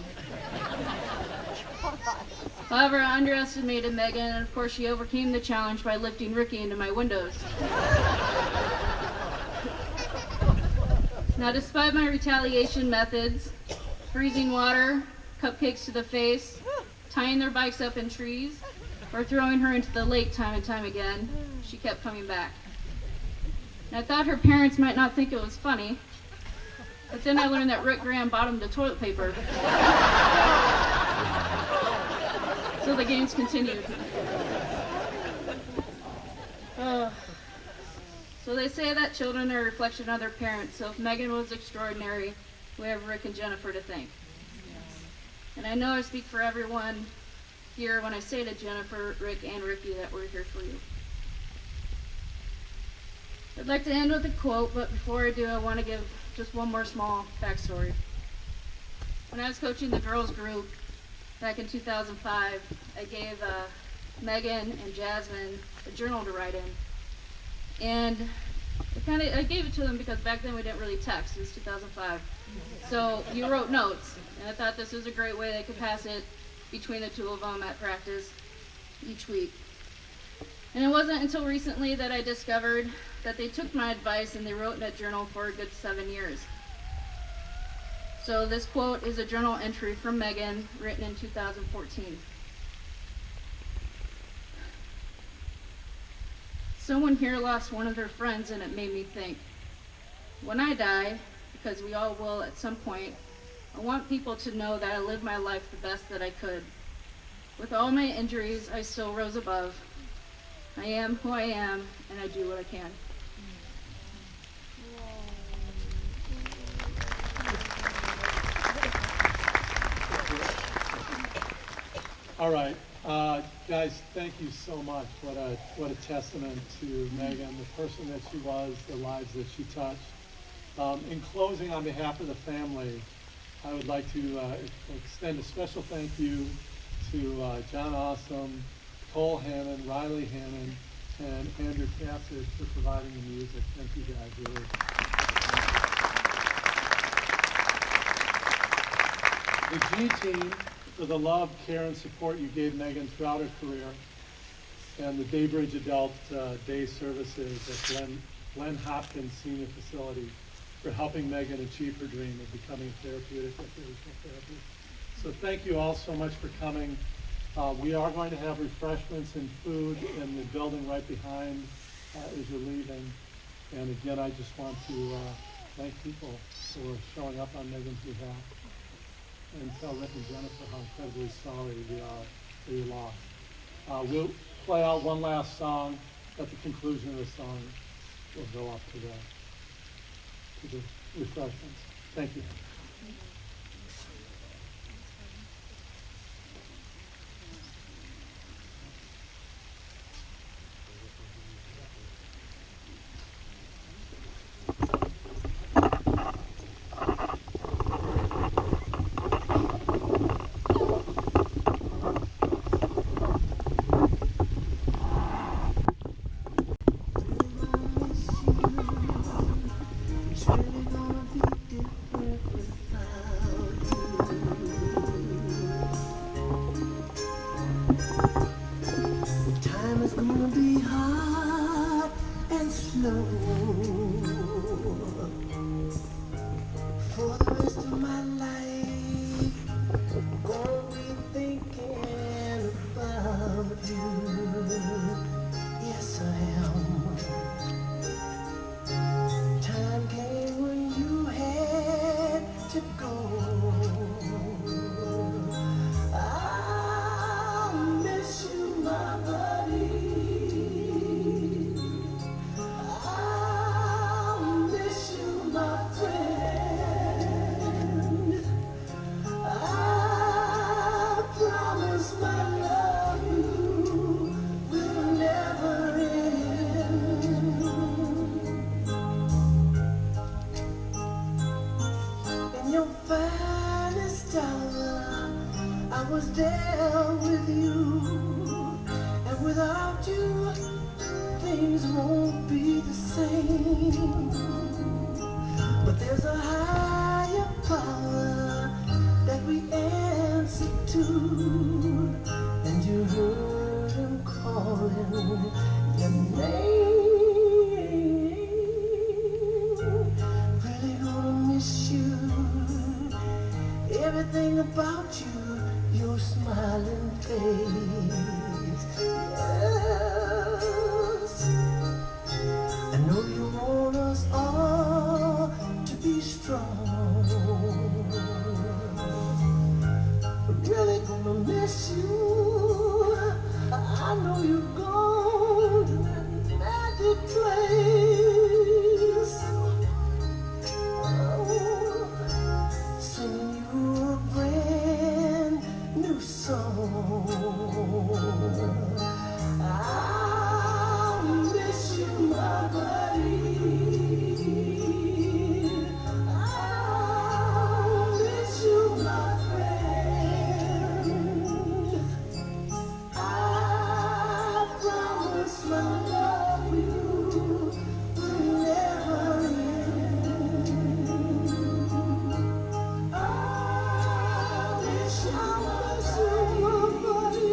However, I underestimated Meghan, and of course she overcame the challenge by lifting Ricky into my windows. Now, despite my retaliation methods, freezing water, cupcakes to the face, tying their bikes up in trees, or throwing her into the lake time and time again, she kept coming back. And I thought her parents might not think it was funny, but then I learned that Rick Graham bottomed the toilet paper. So the games continued. So they say that children are a reflection of their parents, so if Meghan was extraordinary, we have Rick and Jennifer to thank. And I know I speak for everyone here when I say to Jennifer, Rick, and Ricky that we're here for you. I'd like to end with a quote, but before I do, I want to give just one more small backstory. When I was coaching the girls group back in 2005, I gave Meghan and Jasmine a journal to write in. And I gave it to them because back then we didn't really text. It was 2005. So you wrote notes, and I thought this was a great way they could pass it between the two of them at practice each week. And it wasn't until recently that I discovered that they took my advice and they wrote in that journal for a good 7 years. So this quote is a journal entry from Meghan, written in 2014. Someone here lost one of their friends, and it made me think, when I die, because we all will at some point, I want people to know that I lived my life the best that I could. With all my injuries, I still rose above. I am who I am, and I do what I can. All right, guys, thank you so much. What a testament to Meghan, the person that she was, the lives that she touched. In closing, on behalf of the family, I would like to extend a special thank you to John Awesome, Cole Hannon, Riley Hannon, and Andrew Cassidy for providing the music. Thank you guys, really. The G team, for the love, care, and support you gave Meghan throughout her career, and the Daybridge Adult Day Services at Glen Hopkins Senior Facility for helping Meghan achieve her dream of becoming a therapeutic recreational therapist. So thank you all so much for coming. We are going to have refreshments and food in the building right behind as you're leaving. And again, I just want to thank people for showing up on Meghan's behalf, and tell Rick and Jennifer how incredibly sorry we are for your loss. We'll play out one last song. At the conclusion of the song, we'll go up to the refreshments. Thank you. It's really gonna be different without you. Time is gonna be hard and slow for the rest of my life. Gonna be thinking about you. Yes, I am. Time came when you had to go. I'll miss you, my buddy. I'll miss you, my friend. I promise my love you will never end. In your finest hour, I was there with you, and without you, things won't be the same. But there's a higher power that we answer to, and you heard him calling your name. Really gonna miss you. Everything about you, your smiling face. Yes, I know you want us all to be strong. Really gonna miss you. I know you're gone to that magic place. Oh, singing you a brand new song. I'll miss you, my buddy. I'll miss you, my friend. I promise my love you will never end. I wish I was your buddy.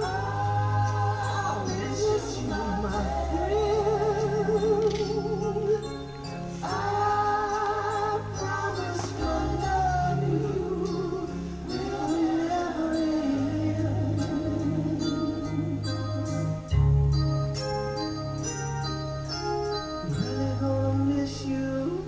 I miss you, my friend. I promise my love you will never end. Really gonna miss you.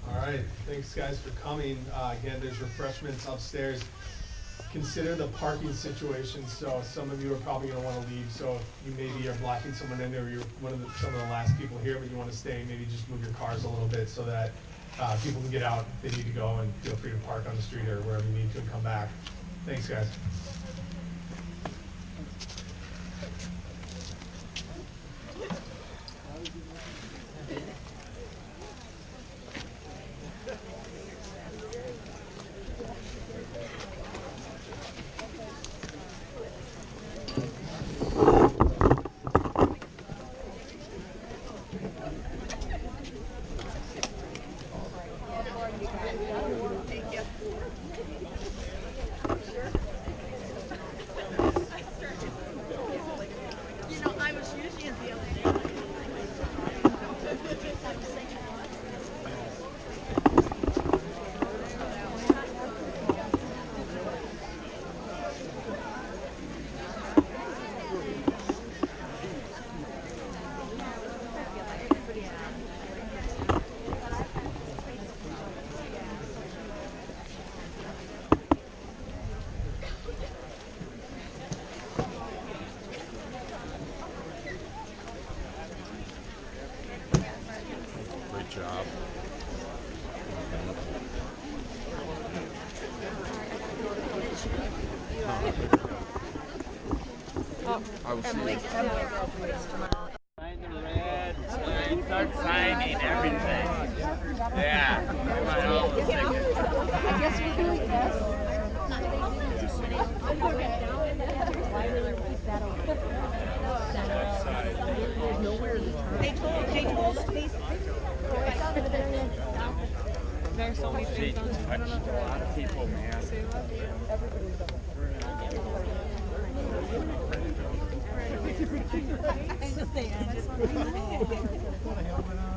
All right, thanks guys for coming. Again, there's refreshments upstairs. Consider the parking situation. So some of you are probably going to want to leave. So if you maybe are blocking someone in there, or you're some of the last people here, but you want to stay, maybe just move your cars a little bit so that people can get out if they need to go, and feel free to park on the street or wherever you need to and come back. Thanks, guys. job. I will see you. Sign the red, start signing everything. Yeah. There's so many things on touched a lot of people, man. I just say, I just want to